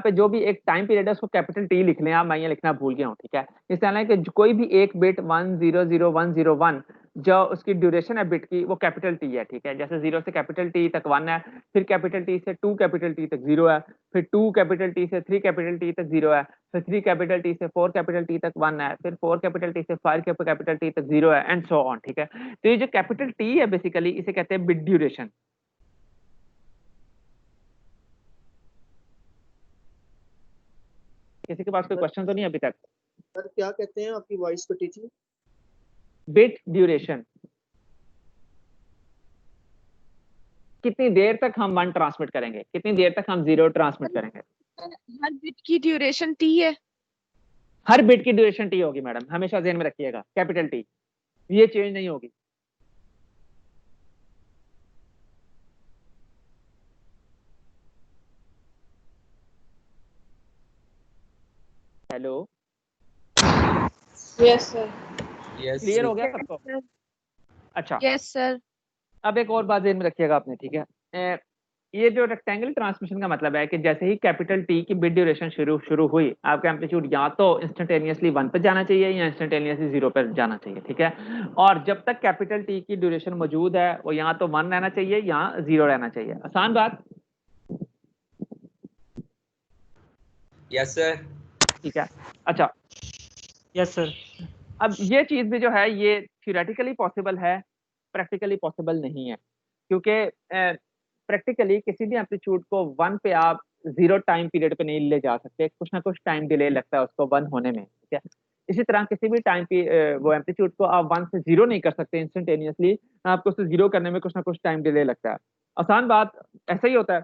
पे जो भी एक टाइम पीरियड है उसको कैपिटल टी लिख लें आप, मैं ये लिखना भूल गया हूँ, ठीक है। इस तरह कि कोई भी एक बिट 100101 जो उसकी ड्यूरेशन है बिट की वो कैपिटल टी है, ठीक है। जैसे 0 से कैपिटल टी तक 1 है, फिर कैपिटल टी से 2 कैपिटल टी तक 0 है, फिर 2 कैपिटल टी से 3 कैपिटल टी तक 0 है, फिर 3 कैपिटल टी से 4 कैपिटल टी तक 1 है, फिर 4 कैपिटल टी से 5 कैपिटल टी तक 0 है, एंड सो ऑन, ठीक है। तो ये जो कैपिटल टी है बेसिकली इसे कहते हैं बिट ड्यूरेशन। किसी के पास कोई क्वेश्चन तो नहीं अभी तक? सर क्या कहते हैं, आपकी वॉइस कटी थी। बिट ड्यूरेशन, कितनी देर तक हम 1 ट्रांसमिट करेंगे, कितनी देर तक हम 0 ट्रांसमिट करेंगे। हर बिट की ड्यूरेशन टी है। हर बिट की ड्यूरेशन टी होगी मैडम, हमेशा ध्यान में रखिएगा, कैपिटल टी, ये चेंज नहीं होगी। Hello, yes sir. क्लियर हो गया सबको? अच्छा, यस सर। अब एक और बात ध्यान में रखिएगा आपने, ठीक है। ये जो रेक्टेंगुलर ट्रांसमिशन का मतलब है कि जैसे ही कैपिटल टी की बिट ड्यूरेशन शुरू हुई, आपका एम्पलीट्यूड या तो इंस्टेंटेनियसली 1 पर जाना चाहिए या इंस्टेंटेनियसली 0 पर जाना चाहिए, ठीक है। और जब तक कैपिटल टी की ड्यूरेशन मौजूद है वो या तो 1 रहना चाहिए या 0 रहना चाहिए। आसान बात? Yes sir. ठीक है, अच्छा, यस सर। अब ये चीज भी जो है ये थियोरेटिकली पॉसिबल है, प्रैक्टिकली पॉसिबल नहीं है, क्योंकि प्रैक्टिकली किसी भी एम्पलीट्यूड को 1 पे आप जीरो टाइम पीरियड पे नहीं ले जा सकते, कुछ ना कुछ टाइम डिले लगता है उसको 1 होने में, ठीक है। इसी तरह किसी भी टाइम पे वो एम्पलीट्यूड को आप 1 से 0 नहीं कर सकते इंस्टेंटेनियसली, आपको उसे 0 करने में कुछ ना कुछ टाइम डिले लगता है। आसान बात, ऐसा ही होता है।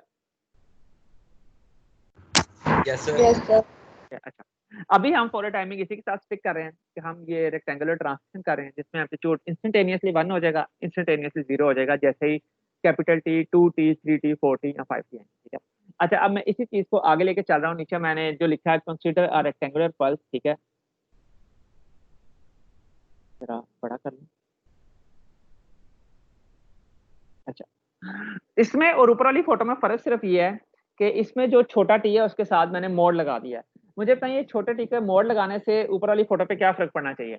Yes sir. अच्छा, अभी हम फॉरवर्ड टाइमिंग इसी के साथ स्टिक कर रहे हैं कि हम ये रेक्टेंगुलर ट्रांजिशन कर रहे हैं जिसमें एम्पलीट्यूड इंस्टेंटेनियसली 1 हो जाएगा, इंस्टेंटेनियसली 0 हो जाएगा, जैसे ही capital T, 2T, 3T, 4T या 5T है, ठीक है। अच्छा, अब मैं इसी चीज को आगे लेके चल रहा हूँ। नीचे मैंने जो लिखा है कंसीडर अ रेक्टेंगुलर पल्स, ठीक है, जरा बड़ा कर लूं। अच्छा, इसमें और ऊपर वाली फोटो में फर्क सिर्फ ये है कि इसमें जो छोटा टी है उसके साथ मैंने मोड लगा दिया है। मुझे बताइए छोटे टी के मोड लगाने से ऊपर वाली फोटो पे क्या फर्क पड़ना चाहिए?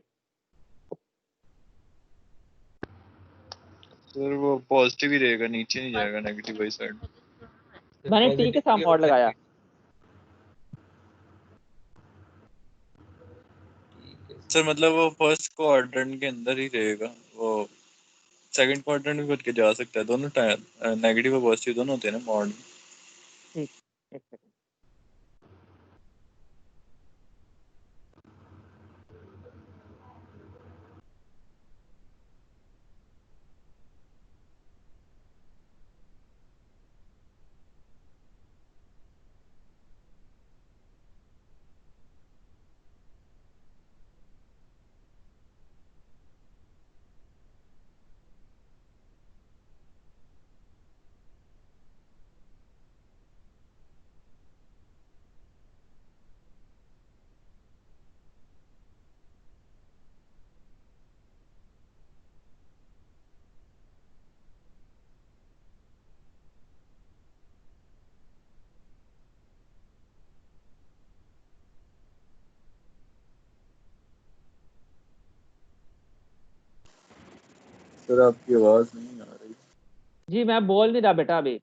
सर वो पॉजिटिव ही रहेगा, नीचे नहीं जाएगा नेगेटिव वाली साइड। मैंने टी के साथ मोड लगाया। सर मतलब वो फर्स्ट क्वाड्रेंट के अंदर ही रहेगा, वो सेकंड क्वाड्रेंट भी बदल के जा सकता है। दोनों टाइम नेगेटिव और पॉजिटिव दोनों होते हैं ना मॉड। ठीक, एक सेकंड। सर आपकी आवाज नहीं आ रही। जी मैं बोल नहीं रहा बेटा, अभी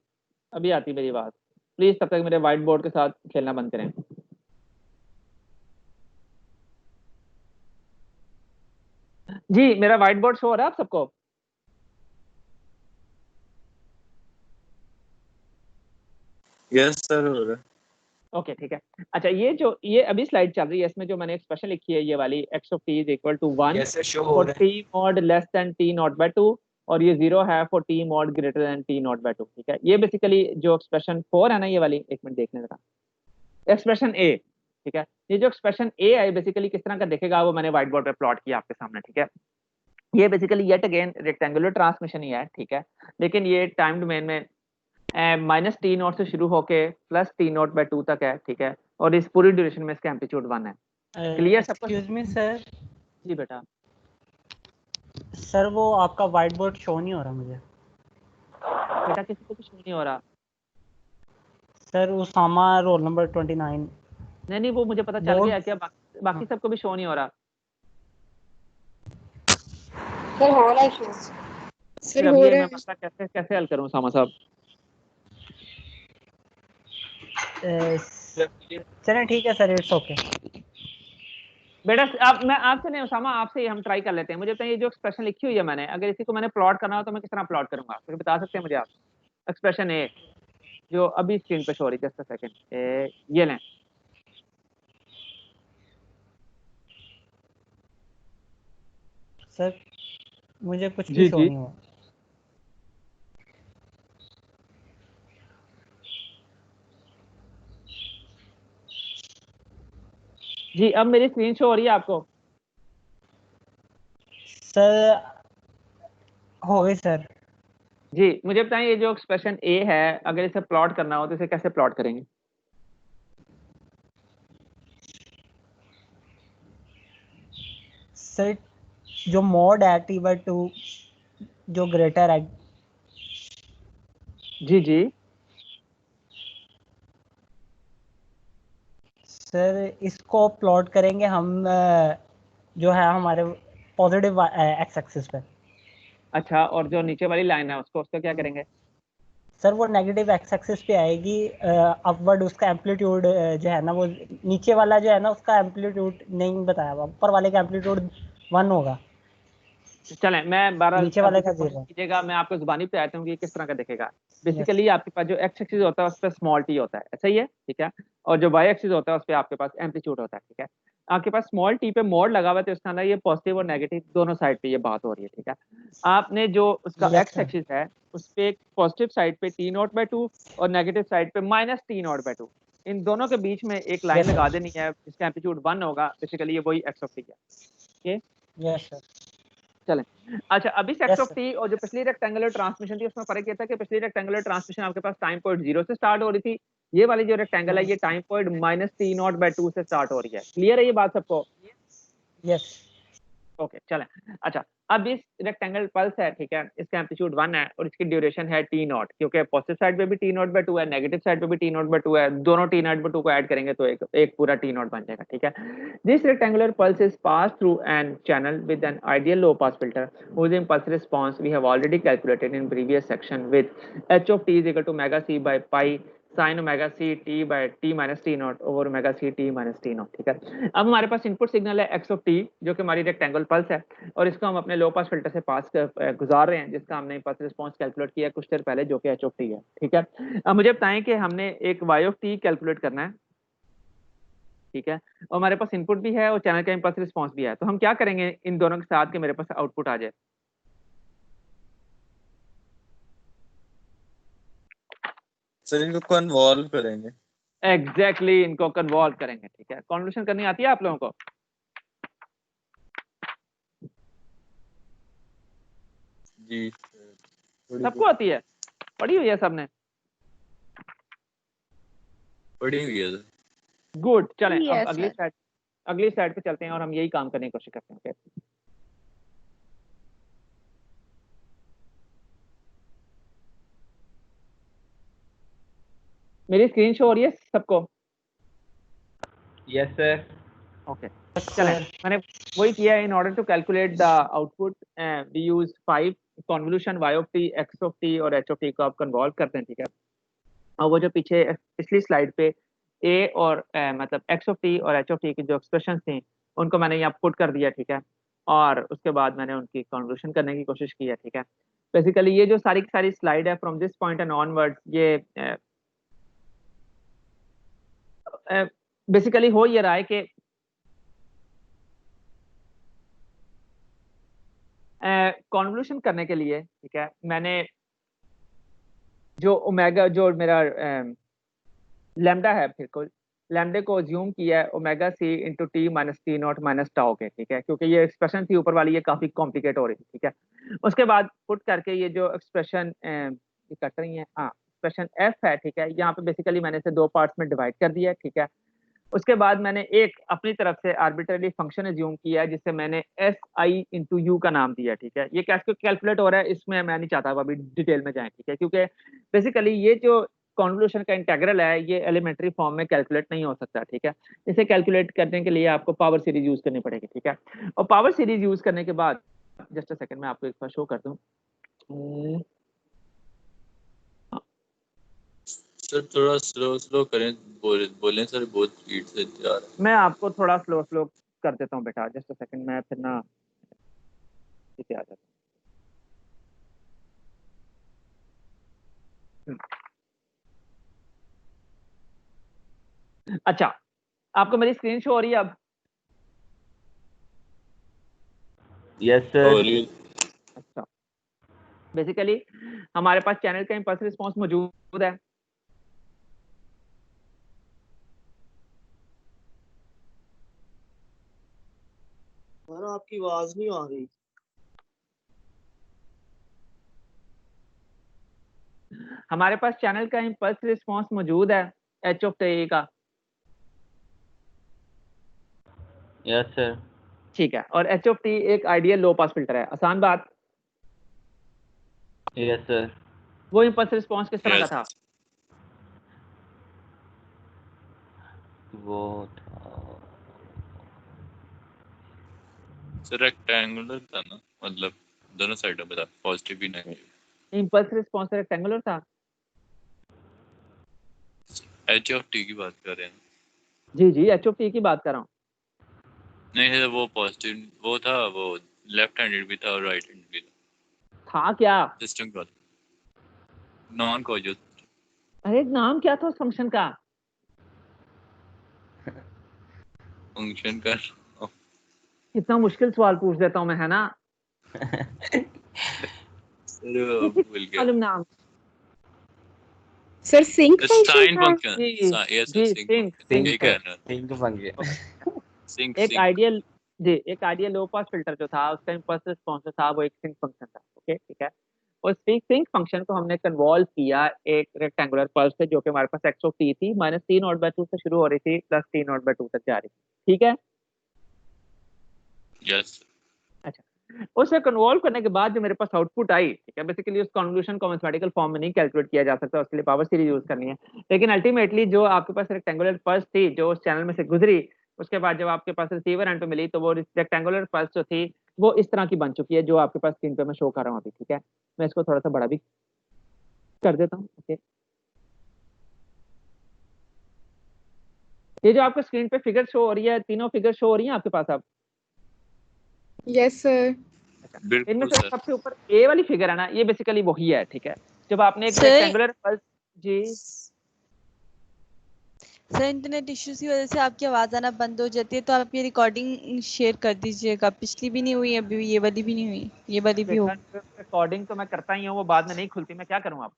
अभी आती मेरी बात। प्लीज तब तक मेरे व्हाइट बोर्ड के साथ खेलना बंद करें। जी मेरा व्हाइट बोर्ड शो हो रहा है आप सबको? यस सर हो रहा है। ओके ठीक है। अच्छा, ये अभी स्लाइड चल रही है, इसमें जो मैंने एक्सप्रेशन लिखी है ये वाली x of t is equal to 1 yes sir show हो for रहा t mod less than t naught by 2 और ये 0 है for t mod greater than t naught by 2, ठीक है। ये बेसिकली जो एक्सप्रेशन 4 है ना, ये वाली, एक मिनट देखने जरा, एक्सप्रेशन a, ठीक है। ये जो एक्सप्रेशन a है बेसिकली किस तरह का दिखेगा वो मैंने व्हाइट बोर्ड पे प्लॉट किया आपके सामने, ठीक है। ये basically yet again rectangular transmission ही है, ठीक है, लेकिन ये टाइम डोमेन में माइनस टी नॉट से शुरू होके प्लस टी नॉट बाय 2 तक है, ठीक है, और इस पूरी ड्यूरेशन में इसका एम्पलीट्यूड 1 है। क्लियर सबको? Excuse me sir. जी बेटा। सर वो आपका व्हाइट बोर्ड शो नहीं हो रहा मुझे। बेटा किसी को कुछ नहीं हो रहा। Sir Usama roll number 29। नहीं वो मुझे पता चल गया क्या, बाकी सबको भी शो नहीं हो रहा। सर हो रहा है शो। सर हो रहा है। मैं मसला कैसे हल करूं सामा साहब? चलें ठीक है सर, इट्स ओके। बेटा आप, मैं आपसे नहीं उसामा, आपसे ही हम ट्राई कर लेते हैं। मुझे बताइए जो एक्सप्रेशन लिखी हुई है मैंने, अगर इसी को मैंने प्लॉट करना हो तो मैं किस तरह प्लॉट करूंगा, मुझे बता सकते हैं मुझे आप? एक्सप्रेशन ए जो अभी स्क्रीन पे शो हो रही है, जस्ट अ सेकंड, ये लें। सर मुझे कुछ भी शो नहीं हुआ। जी अब मेरी स्क्रीन शो हो रही है आपको? सर हो गई सर। जी मुझे बताएं ये जो एक्सप्रेशन ए है अगर इसे प्लॉट करना हो तो इसे कैसे प्लॉट करेंगे? सर जो मोड है t/2 जो ग्रेटर है। जी जी सर इसको प्लॉट करेंगे हम जो है हमारे पॉजिटिव एक्स एक्सिस पे। अच्छा, और जो नीचे वाली लाइन है उसका क्या करेंगे? सर वो नेगेटिव एक्स एक्सिस पे आएगी, अपवर्ड उसका एम्पलीट्यूड जो है ना, वो नीचे वाला जो है ना उसका एम्पलीट्यूड नहीं बताया हुआ, ऊपर वाले का एम्पलीट्यूड 1 होगा। चलें मैं बारह नीचे वाले का 0 कीजिएगा, मैं आपको जुबानी पे आता हूँ कि किस तरह का दिखेगा। बेसिकली आपके पास जो एक्स एक्सिस होता है उस पर स्मॉल टी होता है, ऐसा ही है, ठीक है। और जो वाई एक्सिस होता है उस पर आपके पास एम्पलीट्यूड होता है, ठीक है। आपके पास स्मॉल टी पे मोड लगा हुआ है, तो इसका अंदर ये पॉजिटिव और नेगेटिव दोनों साइड पे ये बात हो रही है, ठीक है। आपने जो उसका एक्स एक्सिस है उस पे पॉजिटिव साइड पे T0/2 और नेगेटिव साइड पे -T0/2, इन दोनों के बीच में एक लाइन लगा देनी है जिसका एम्पलीट्यूड 1 होगा। बेसिकली ये वही एक्स ऑफ टी है, ओके। Yes sir. चलें, अच्छा अब इस एक्स ऑफ टी और जो पिछली रेक्टेंगुलर ट्रांसमिशन थी उसमें फर्क ये था कि पिछली रेक्टेंगुलर ट्रांसमिशन आपके पास टाइम पॉइंट 0 से स्टार्ट हो रही थी, ये वाली जो रेक्टेंगल है ये टाइम पॉइंट -T0/2 से स्टार्ट हो रही है। क्लियर है ये बात सबको? यस। ओके चलें, अच्छा अब इस रेक्टेंगल पल्स है, ठीक है, इसका एम्पलीट्यूड 1 है और इसकी ड्यूरेशन है T0, क्योंकि पॉजिटिव साइड पे भी T0/2 है, नेगेटिव साइड पे भी T0/2 है, दोनों T0/2 को ऐड करेंगे तो एक पूरा T0 बन जाएगा, ठीक है। This rectangular pulse is passed through an channel with an ideal low pass filter whose impulse response we have already calculated in previous section with h of t is equal to omega c by pi sin omega c t by t minus t0 over omega c t minus t0, ठीक है। अब हमारे पास input signal है x of t जो कि हमारी rectangular pulse है और इसको हम अपने लो पास फिल्टर से पास गुजार रहे हैं, जिसका हमने इम्पल्स रिस्पांस कैलकुलेट किया कुछ देर पहले जो कि h of t है, ठीक है। अब मुझे बताएं कि हमने एक y of t कैलकुलेट करना है, ठीक है, और हमारे पास इनपुट भी है और चैनल का इम्पल्स रिस्पांस भी है, तो हम क्या करेंगे इन दोनों के साथ कि मेरे पास आउटपुट आ जाए। सर इनको कन्वॉल्व करेंगे। एग्जैक्टली इनको कन्वॉल्व करेंगे, ठीक है। कन्वोल्यूशन करनी आती है आप लोगों को? जी सबको आती है? पढ़ी हुई है सबने? पढ़ी हुई है। गुड, चलें अब अगली स्लाइड पे चलते हैं और हम यही काम करने की कोशिश करते हैं, ओके। मेरी स्क्रीन शो हो रही है सबको? Yes sir. ओके चलें, मैंने वही किया है। In order to calculate the output we use 5 convolution y of t, x of t और h of t को आप कन्वॉल्व करते हैं, ठीक है। और वो जो पीछे पिछली स्लाइड पे a और मतलब x of t और h of t की जो एक्सप्रेशन थी उनको मैंने यहाँ पुट कर दिया, ठीक है। और उसके बाद मैंने उनकी कन्वोल्यूशन करने की कोशिश की है, ठीक है। बेसिकली ये जो सारी की सारी स्लाइड है from this point and onwards, ये बेसिकली हो ये रहा है कि कन्वोल्यूशन करने के लिए, ठीक है, मैंने जो ओमेगा जो मेरा लैम्डा है फिर को लैम्डे को अज्यूम किया है omega C into T minus T naught minus tau के, ठीक है, क्योंकि ये एक्सप्रेशन थी ऊपर वाली ये काफी कॉम्प्लिकेट हो रही थी, ठीक है। उसके बाद पुट करके ये जो एक्सप्रेशन ये कट रही है, हाँ एक्सप्रेशन एफ है, ठीक है, यहाँ पे बेसिकली मैंने इसे 2 पार्ट्स में डिवाइड कर दिया है, ठीक है। उसके बाद मैंने एक अपनी तरफ से आर्बिट्ररी फंक्शन अज्यूम किया है जिससे मैंने एस आई इंटू यू का नाम दिया, ठीक है। ये कैसे कैलकुलेट हो रहा है इसमें मैं नहीं चाहता अभी डिटेल में जाएं, ठीक है, क्योंकि बेसिकली ये जो कन्वोल्यूशन का इंटीग्रल है ये एलिमेंट्री फॉर्म में कैलकुलेट नहीं हो सकता, ठीक है। इसे कैलकुलेट करने के लिए आपको पावर सीरीज यूज करनी पड़ेगी, ठीक है। और पावर सीरीज यूज करने के बाद जस्ट अ सेकंड मैं आपको एक बार शो कर दूं। सर थोड़ा स्लो करें, बोलें सर, बहुत स्पीड से जा रहा है। मैं आपको थोड़ा स्लो कर देता हूँ बेटा, जस्ट अ सेकंड, मैं फिर ना इसे आ जाता हूँ। अच्छा आपको मेरी स्क्रीन शो हो रही है अब? Yes sir. अच्छा बेसिकली हमारे पास चैनल का इम्पल्स रिस्पांस मौजूद है, सर आपकी आवाज नहीं आ रही। हमारे पास चैनल का इम्पल्स रिस्पांस मौजूद है एच ऑफ टी का। Yes sir. ठीक है, और एच ऑफ टी एक आइडियल लो पास फिल्टर है, आसान बात। Yes sir. वो इम्पल्स रिस्पांस किस तरह का था? वो था सर रेक्टेंगुलर था ना, मतलब दोनों साइडों पे था, पॉजिटिव भी नेगेटिव। इम्पल्स रिस्पांस रेक्टेंगुलर था? एच ऑफ टी की बात कर रहे हैं? जी जी एच ऑफ टी की बात कर रहा हूँ। नहीं वो पॉजिटिव वो था, वो लेफ्ट हैंडेड भी था और राइट हैंडेड भी था क्या? सिस्टम का नॉन कॉजल अरे नाम क्या था उस फंक्शन का? फंक्शन का कितना मुश्किल सवाल पूछ देता हूँ मैं, है ना? सर भूल गया मालूम नाम? Sir sinc sine function function yes जी, सिंक सिंक कहना सिंक फंक्शन सिंक एक आइडियल जी, एक आइडियल लो पास फिल्टर जो था उसका इम्पल्स रिस्पॉन्स था वो एक सिंक फंक्शन था। ओके, ठीक है। उस सिंक फंक्शन को हमने कन्वॉल्व किया एक रेक्टेंगुलर पल्स से जो कि हमारे पास एक्स ऑफ टी थी -t0/2 से शुरू हो रही थी प्लस t0/2 तक जा रही थी। ठीक है, यस। अच्छा, उसे कन्वॉल्व करने के बाद जो मेरे पास आउटपुट आई, ठीक है, बेसिकली उस कन्वोल्यूशन को मैथमेटिकल फॉर्म में नहीं कैलकुलेट किया जा सकता, उसके लिए पावर सीरीज यूज करनी है। लेकिन अल्टीमेटली जो आपके पास रेक्टेंगुलर पल्स थी जो उस चैनल में से गुजरी, उसके बाद जब आपके पास रिसीवर एंड पे मिली तो वो रेक्टेंगुलर पल्स जो थी वो इस तरह की बन चुकी है जो आपके पास स्क्रीन पे मैं शो कर रहा हूँ अभी। ठीक है, मैं इसको थोड़ा सा बड़ा भी कर देता हूँ। ओके, ये जो आपको स्क्रीन पे फिगर शो हो रही है, तीनों फिगर शो हो रही हैं आपके पास अब? Yes sir. इनमें से सबसे ऊपर ए वाली फिगर है ना, ये बेसिकली वही है। ठीक है, जब आपने एक सर, रेक्टेंगुलर पल्स जी सर इंटरनेट इश्यूज की वजह से आपकी आवाज़ आना बंद हो जाती है, तो आप ये रिकॉर्डिंग शेयर कर दीजिएगा। पिछली भी नहीं हुई, अभी ये वाली भी नहीं हुई, ये वाली भी हो। रिकॉर्डिंग तो मैं करता ही हूँ, वो बाद में नहीं खुलती, मैं क्या करूँ अब?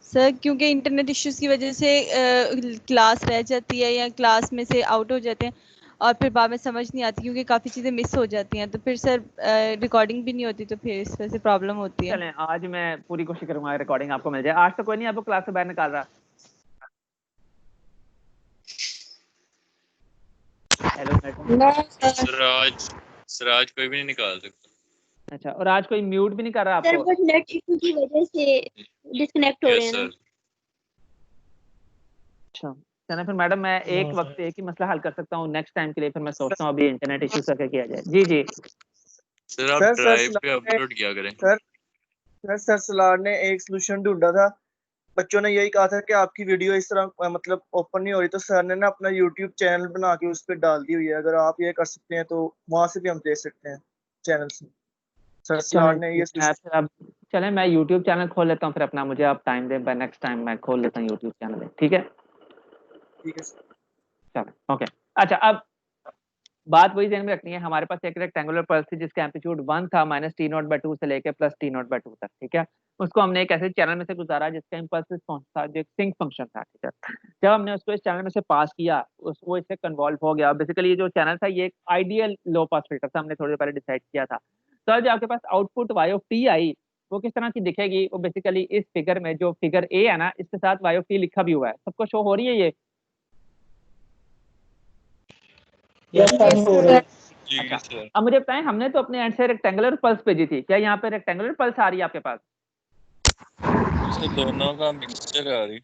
सर क्योंकि इंटरनेट इश्यूज की वजह से क्लास रह जाती है या क्लास में से आउट हो जाते हैं और फिर बाद में समझ नहीं आती क्योंकि काफ़ी चीज़ें मिस हो जाती हैं, तो फिर सर रिकॉर्डिंग भी नहीं होती, तो फिर इस वजह से प्रॉब्लम होती है। चलें, आज मैं पूरी कोशिश करूंगा रिकॉर्डिंग आपको मिल जाए। आज तो कोई नहीं आपको क्लास से बाहर निकाल रहा। हेलो सिराज कोई भी नहीं निकाल सकता। अच्छा, और आज कोई म्यूट भी नहीं कर रहा सर आपको? बट नेट इशू की वजह से डिस्कनेक्ट हो रहे हैं ना। अच्छा, चलें फिर मैडम, मैं एक वक्त एक ही मसला हल कर सकता हूँ, नेक्स्ट टाइम के लिए फिर मैं सोचता हूँ अभी इंटरनेट इशू करके किया जाए। जी जी सर आप ड्राइव पे अपलोड किया करें। सर सलार ने एक सोल्यूशन ढूंढा था। बच्चों ने यही कहा था कि आपकी वीडियो इस तरह मतलब ओपन नहीं हो रही, तो सर ने ना अपना यूट्यूब चैनल बना के उस पर डाल दी हुई है। अगर आप ये कर सकते हैं तो वहां से भी हम देख सकते हैं चैनल से। सर सलार ने ये चलें मैं यूट्यूब चैनल खोल लेता हूँ फिर अपना, मुझे आप टाइम दें, बाय नेक्स्ट टाइम मैं खोल लेता हूँ यूट्यूब चैनल। ठीक है चलें, ओके। अच्छा, अब बात वही ध्यान में रखनी है, हमारे पास एक रेक्टेंगुलर पल्स थी जिसका एम्पलीट्यूड 1 था -t0/2 से लेके +t0/2 तक। ठीक है, उसको हमने एक ऐसे चैनल में से गुजारा जिसका इम्पल्स रिस्पॉन्स था जो एक सिंक फंक्शन था। ठीक है, जब हमने उसको इस चैनल में से पास किया वो इससे कन्वॉल्व हो गया। बेसिकली ये जो चैनल था ये एक आइडियल लो पास फिल्टर था, हमने थोड़ी देर पहले डिसाइड किया था। तो जो आपके पास आउटपुट y ऑफ t आई वो किस तरह की दिखेगी? वो बेसिकली इस फिगर में, जो फिगर ए है ना, इसके साथ y ऑफ t लिखा भी हुआ है, सबको शो हो रही है ये? अच्छा, अब मुझे बताएं, हमने तो अपने एंड से रेक्टेंगुलर पल्स भेजी थी, क्या यहाँ पे रेक्टेंगुलर पल्स आ रही है आपके पास? दोनों का मिक्सचर आ रही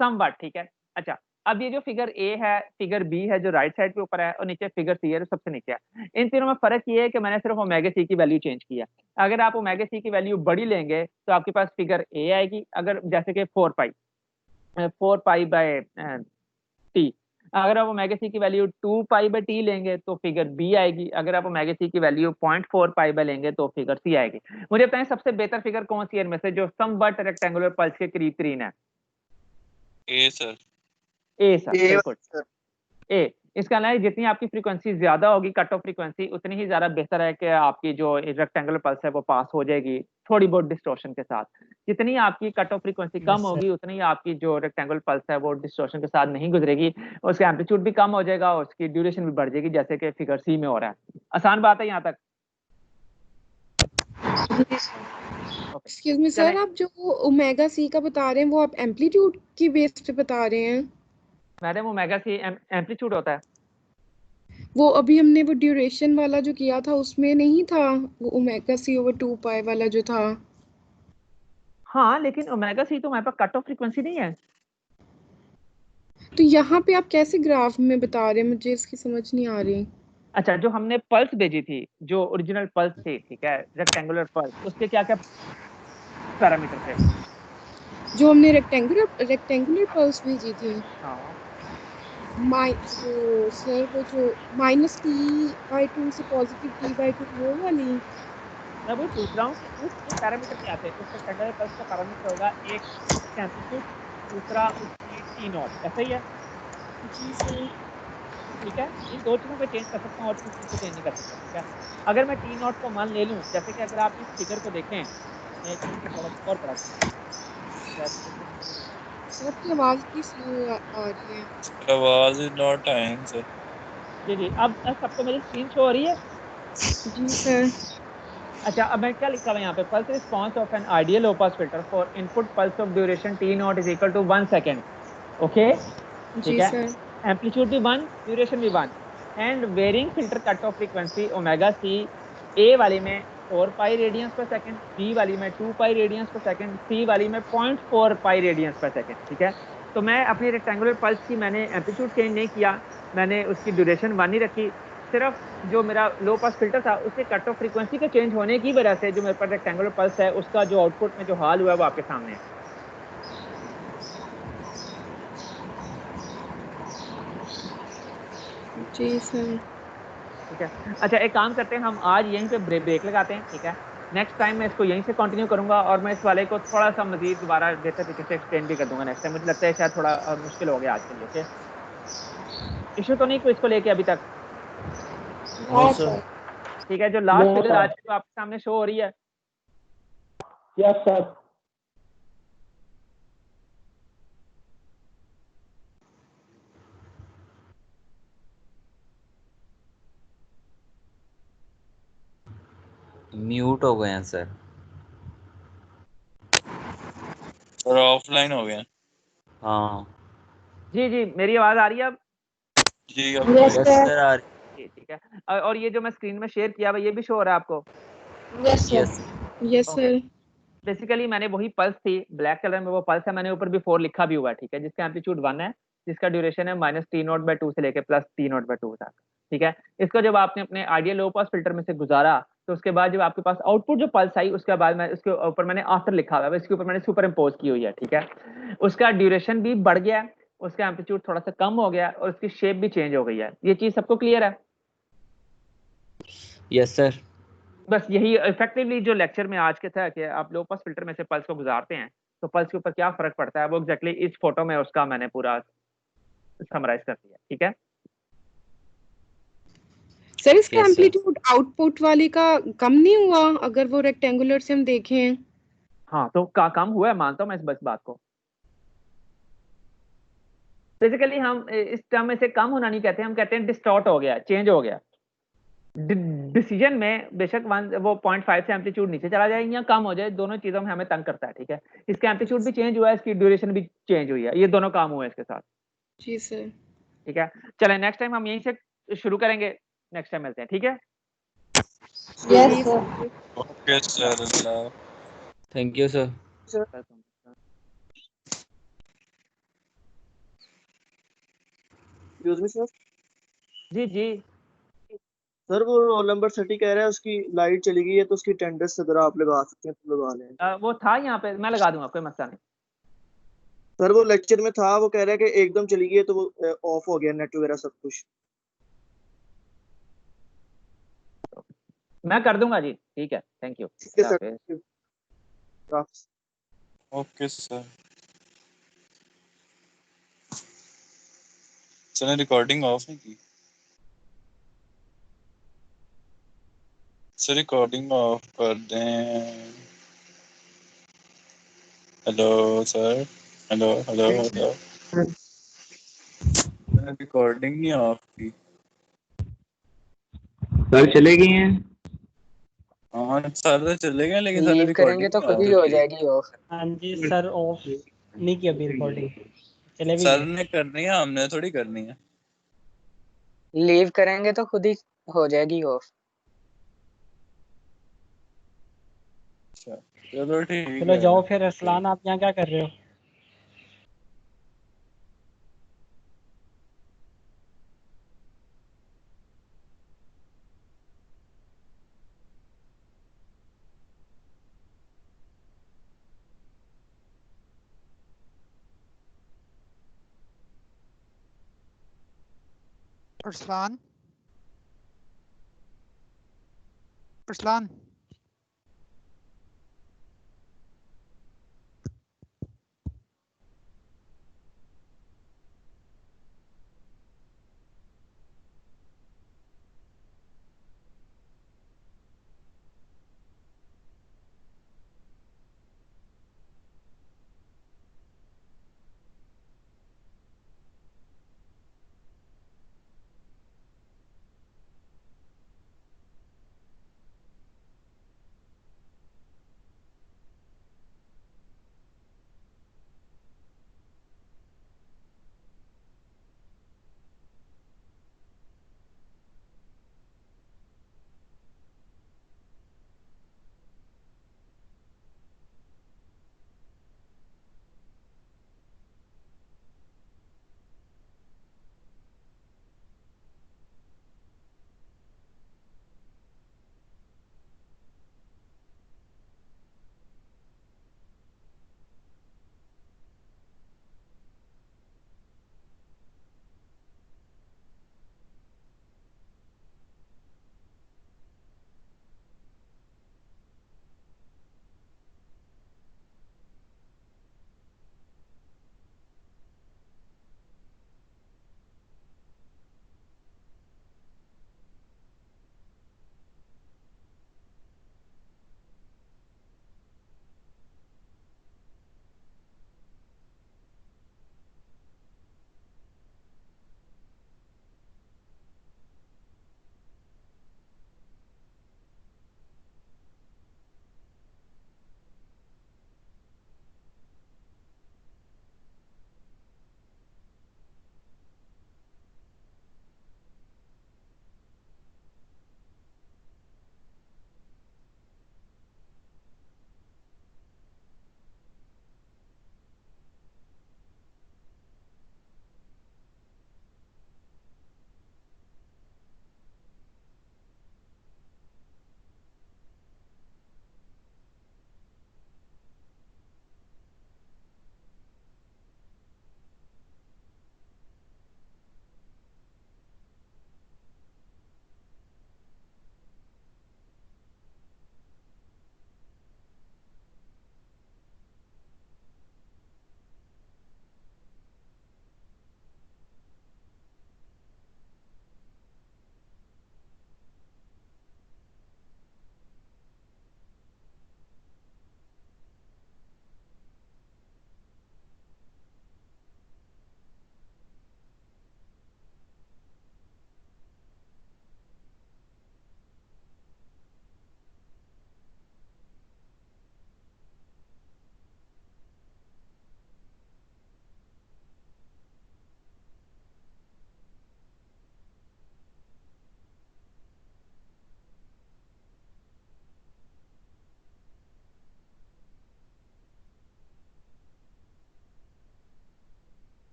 समवट, ठीक है। अच्छा, अब ये जो फिगर ए है, फिगर बी है जो राइट साइड पे ऊपर है, और नीचे फिगर सी है जो सबसे नीचे है। इन तीनों में फर्क ये है कि मैंने सिर्फ ओमेगा सी की वैल्यू चेंज किया। अगर आप ओमेगा सी की वैल्यू बड़ी लेंगे तो आपके पास फिगर ए आएगी, अगर जैसे कि 4π/t। अगर आप ओमेगा सी की वैल्यू 2π/t लेंगे तो फिगर बी आएगी, अगर आप ओमेगा सी की वैल्यू 0.4π लेंगे तो फिगर सी आएगी। मुझे बताएं सबसे बेहतर फिगर कौन सी है इनमें से जो समवट रेक्टेंगुलर पल्स के करीब तरीन है? ए सर, ए सर, बिल्कुल ए। इसका मतलब जितनी आपकी फ्रीक्वेंसी ज्यादा होगी, कट ऑफ फ्रीक्वेंसी, उतनी ही ज्यादा बेहतर है कि आपकी जो रेक्टेंगुलर पल्स है वो पास हो जाएगी थोड़ी बहुत डिस्टॉर्शन के साथ। जितनी आपकी कट ऑफ फ्रीक्वेंसी कम होगी उतनी आपकी जो रेक्टेंगुलर पल्स है वो डिस्टॉर्शन के साथ नहीं गुजरेगी, उसका एम्पलीट्यूड भी कम हो जाएगा और उसकी ड्यूरेशन भी बढ़ जाएगी, जैसे कि फिगर सी में हो रहा है। आसान बात है यहाँ तक? एक्सक्यूज मी सर, आप जो ओमेगा सी का बता रहे हैं वो आप एम्पलीट्यूड की बेस पे बता रहे हैं? मैडम ओमेगा सी एम्पलीट्यूड होता है। वो अभी हमने वो ड्यूरेशन वाला जो किया था उसमें नहीं था वो ओमेगा सी ओवर 2π वाला जो था? हाँ, लेकिन ओमेगा सी तो हमारे पास कट ऑफ फ्रीक्वेंसी नहीं है। तो यहाँ पे आप कैसे ग्राफ में बता रहे हैं, मुझे इसकी समझ नहीं आ रही। अच्छा, जो हमने पल्स भेजी थी, जो ओरिजिनल पल्स थी, ठीक है, रेक्टेंगुलर पल्स, उसके क्या क्या पैरामीटर थे? जो हमने रेक्टेंगुलर पल्स भेजी थी, सर वो जो -t/2 से +t/2 वो वाली। मैं वही पूछ रहा हूँ कि उसके पैरामीटर क्या थे? उस रेक्टेंगुलर पल्स का पैरामीटर होगा एक उसका एम्पलीट्यूड, दूसरा उसकी टी नॉट, ऐसा ही है? जी सर। ठीक है, इन दो चीज़ों को चेंज कर सकता हूँ और किसी चीज़ को चेंज नहीं कर सकता, ठीक है? अगर मैं टी नॉट को मान ले लूँ, जैसे कि अगर आप इस फिगर को देखें, मैं एक मिनट थोड़ा सा और बड़ा शायद सर आपकी आवाज़ बड़ी स्लो आ रही है। आवाज इज नॉट आइंग सर। जी, अब सबको मेरी स्क्रीन शो हो रही है? जी सर। अच्छा, अब मैं क्या लिखा हुआ है यहाँ पे? Pulse response of an ideal low pass filter for input pulse of duration T naught is equal to 1 second. Okay, ठीक जी है? सर। एम्पलीट्यूड भी 1, ड्यूरेशन भी 1 and varying filter cut off frequency omega C, A वाली में 4 pi radians per second, B वाली में 2 पाई radians per second, सी वाली में 0.4 पाई रेडियंस पर सेकंड, ठीक है? तो मैं अपनी रेक्टेंगुलर पल्स की मैंने एम्पलीट्यूड चेंज नहीं किया, मैंने उसकी ड्यूरेशन 1 ही रखी। सिर्फ जो मेरा लो पास फिल्टर था उसके कट ऑफ फ्रीक्वेंसी के चेंज होने की वजह से जो मेरे पास रेक्टेंगुलर पल्स है उसका जो आउटपुट में जो हाल हुआ है वो आपके सामने है। जी सर। ठीक है, अच्छा एक काम करते हैं, हम आज यहीं पे ब्रेक लगाते हैं, ठीक है? नेक्स्ट टाइम मैं इसको यहीं से कंटिन्यू करूंगा और मैं इस वाले को थोड़ा सा मजीद दोबारा बेहतर तरीके से एक्सप्लेन भी कर दूंगा नेक्स्ट टाइम। मुझे लगता है शायद थोड़ा मुश्किल हो गया आज के लिए। ओके, इशू तो नहीं कोई इसको लेके अभी तक? हाँ सर। ठीक है, जो लास्ट नो फिगर सर। आज की जो आपके सामने शो हो रही है, यस सर। म्यूट हो गए हैं सर। और ऑफलाइन हो गया। हाँ जी जी, मेरी आवाज आ रही है अब? जी अब यस सर आ रही। जी ठीक है। और ये जो मैं स्क्रीन में शेयर किया हुआ ये भी शो हो रहा है आपको? Yes sir. Yes yes okay, sir. Basically मैंने वही पल्स थी, ब्लैक कलर में वो पल्स है, मैंने ऊपर भी 4 लिखा भी हुआ है, ठीक है? जिसका एम्पलीट्यूड 1 है, जिसका ड्यूरेशन है -t0/2 से लेके +t0/2 तक, ठीक है? इसको जब आपने अपने आइडियल लो पास फिल्टर में से गुजारा तो उसके बाद जब आपके पास आउटपुट जो पल्स आई उसके बाद मैं उसके ऊपर मैंने आफ्टर लिखा हुआ है, इसके ऊपर मैंने सुपर इम्पोज की हुई है, ठीक है? उसका ड्यूरेशन भी बढ़ गया, उसका एम्पलीट्यूड थोड़ा सा कम हो गया और उसकी शेप भी चेंज हो गई है। ये चीज सबको क्लियर है? Yes sir. बस यही इफेक्टिवली जो लेक्चर में आज के था कि आप लो पास फिल्टर में से पल्स को गुजारते हैं तो पल्स के ऊपर क्या फर्क पड़ता है, वो एग्जैक्टली इस फोटो में उसका मैंने पूरा समराइज कर दिया, ठीक है? सर इसका यस सर। एम्पलीट्यूड आउटपुट वाली का कम नहीं हुआ अगर वो रेक्टेंगुलर से हम देखें? हाँ, तो काम हुआ है, मानता हूँ मैं इस बात को। बेसिकली हम इस टर्म में से कम होना नहीं कहते, हम कहते हैं डिस्टॉर्ट हो गया, चेंज हो गया। डिसीजन में बेशक वो 0.5 से एम्पलीट्यूड नीचे चला जाए या कम हो जाए, दोनों चीजों में हमें तंग करता है, ठीक है? इसका एम्पलीट्यूड भी चेंज हुआ है, इसकी ड्यूरेशन भी चेंज हुई है, ये दोनों काम हुए इसके साथ, जी सर। ठीक है? चलें नेक्स्ट टाइम हम यहीं से शुरू करेंगे, नेक्स्ट टाइम मिलते हैं, ठीक है? यस जी sir. Sir. Okay sir. Thank you sir. Excuse me sir. जी जी, सर वो रोल नंबर 30 कह रहा है उसकी लाइट चली गई है तो उसकी अटेंडेंस अगर आप लगा सकते हैं तो लगा लें। वो था यहाँ पे, मैं लगा दूंगा, कोई मसला नहीं। सर वो लेक्चर में था, वो कह रहा है कि एकदम चली गई है तो वो ऑफ हो गया नेट वगैरह सब कुछ। मैं कर दूंगा जी, ठीक है, थैंक यू, ठीक है अल्लाह हाफिज़। सर। Okay sir. सर ने रिकॉर्डिंग ऑफ नहीं की। सर रिकॉर्डिंग ऑफ कर दें। Hello sir. Hello hello hello. मैंने रिकॉर्डिंग नहीं ऑफ की। सर चले गए हैं। हाँ सर तो चले गए लेकिन सर ने लीव करेंगे रिकॉर्डिंग तो नहीं खुद ऑफ ही हो की। जाएगी ऑफ। हाँ जी सर, ऑफ नहीं की अभी रिकॉर्डिंग, चले भी सर गए। ने करनी है, हमने थोड़ी करनी है। लीव करेंगे तो खुद ही हो जाएगी ऑफ। अच्छा चलो ठीक चलो है। जाओ फिर, अरसलान आप यहाँ क्या कर रहे हो? अरसलान, अरसलान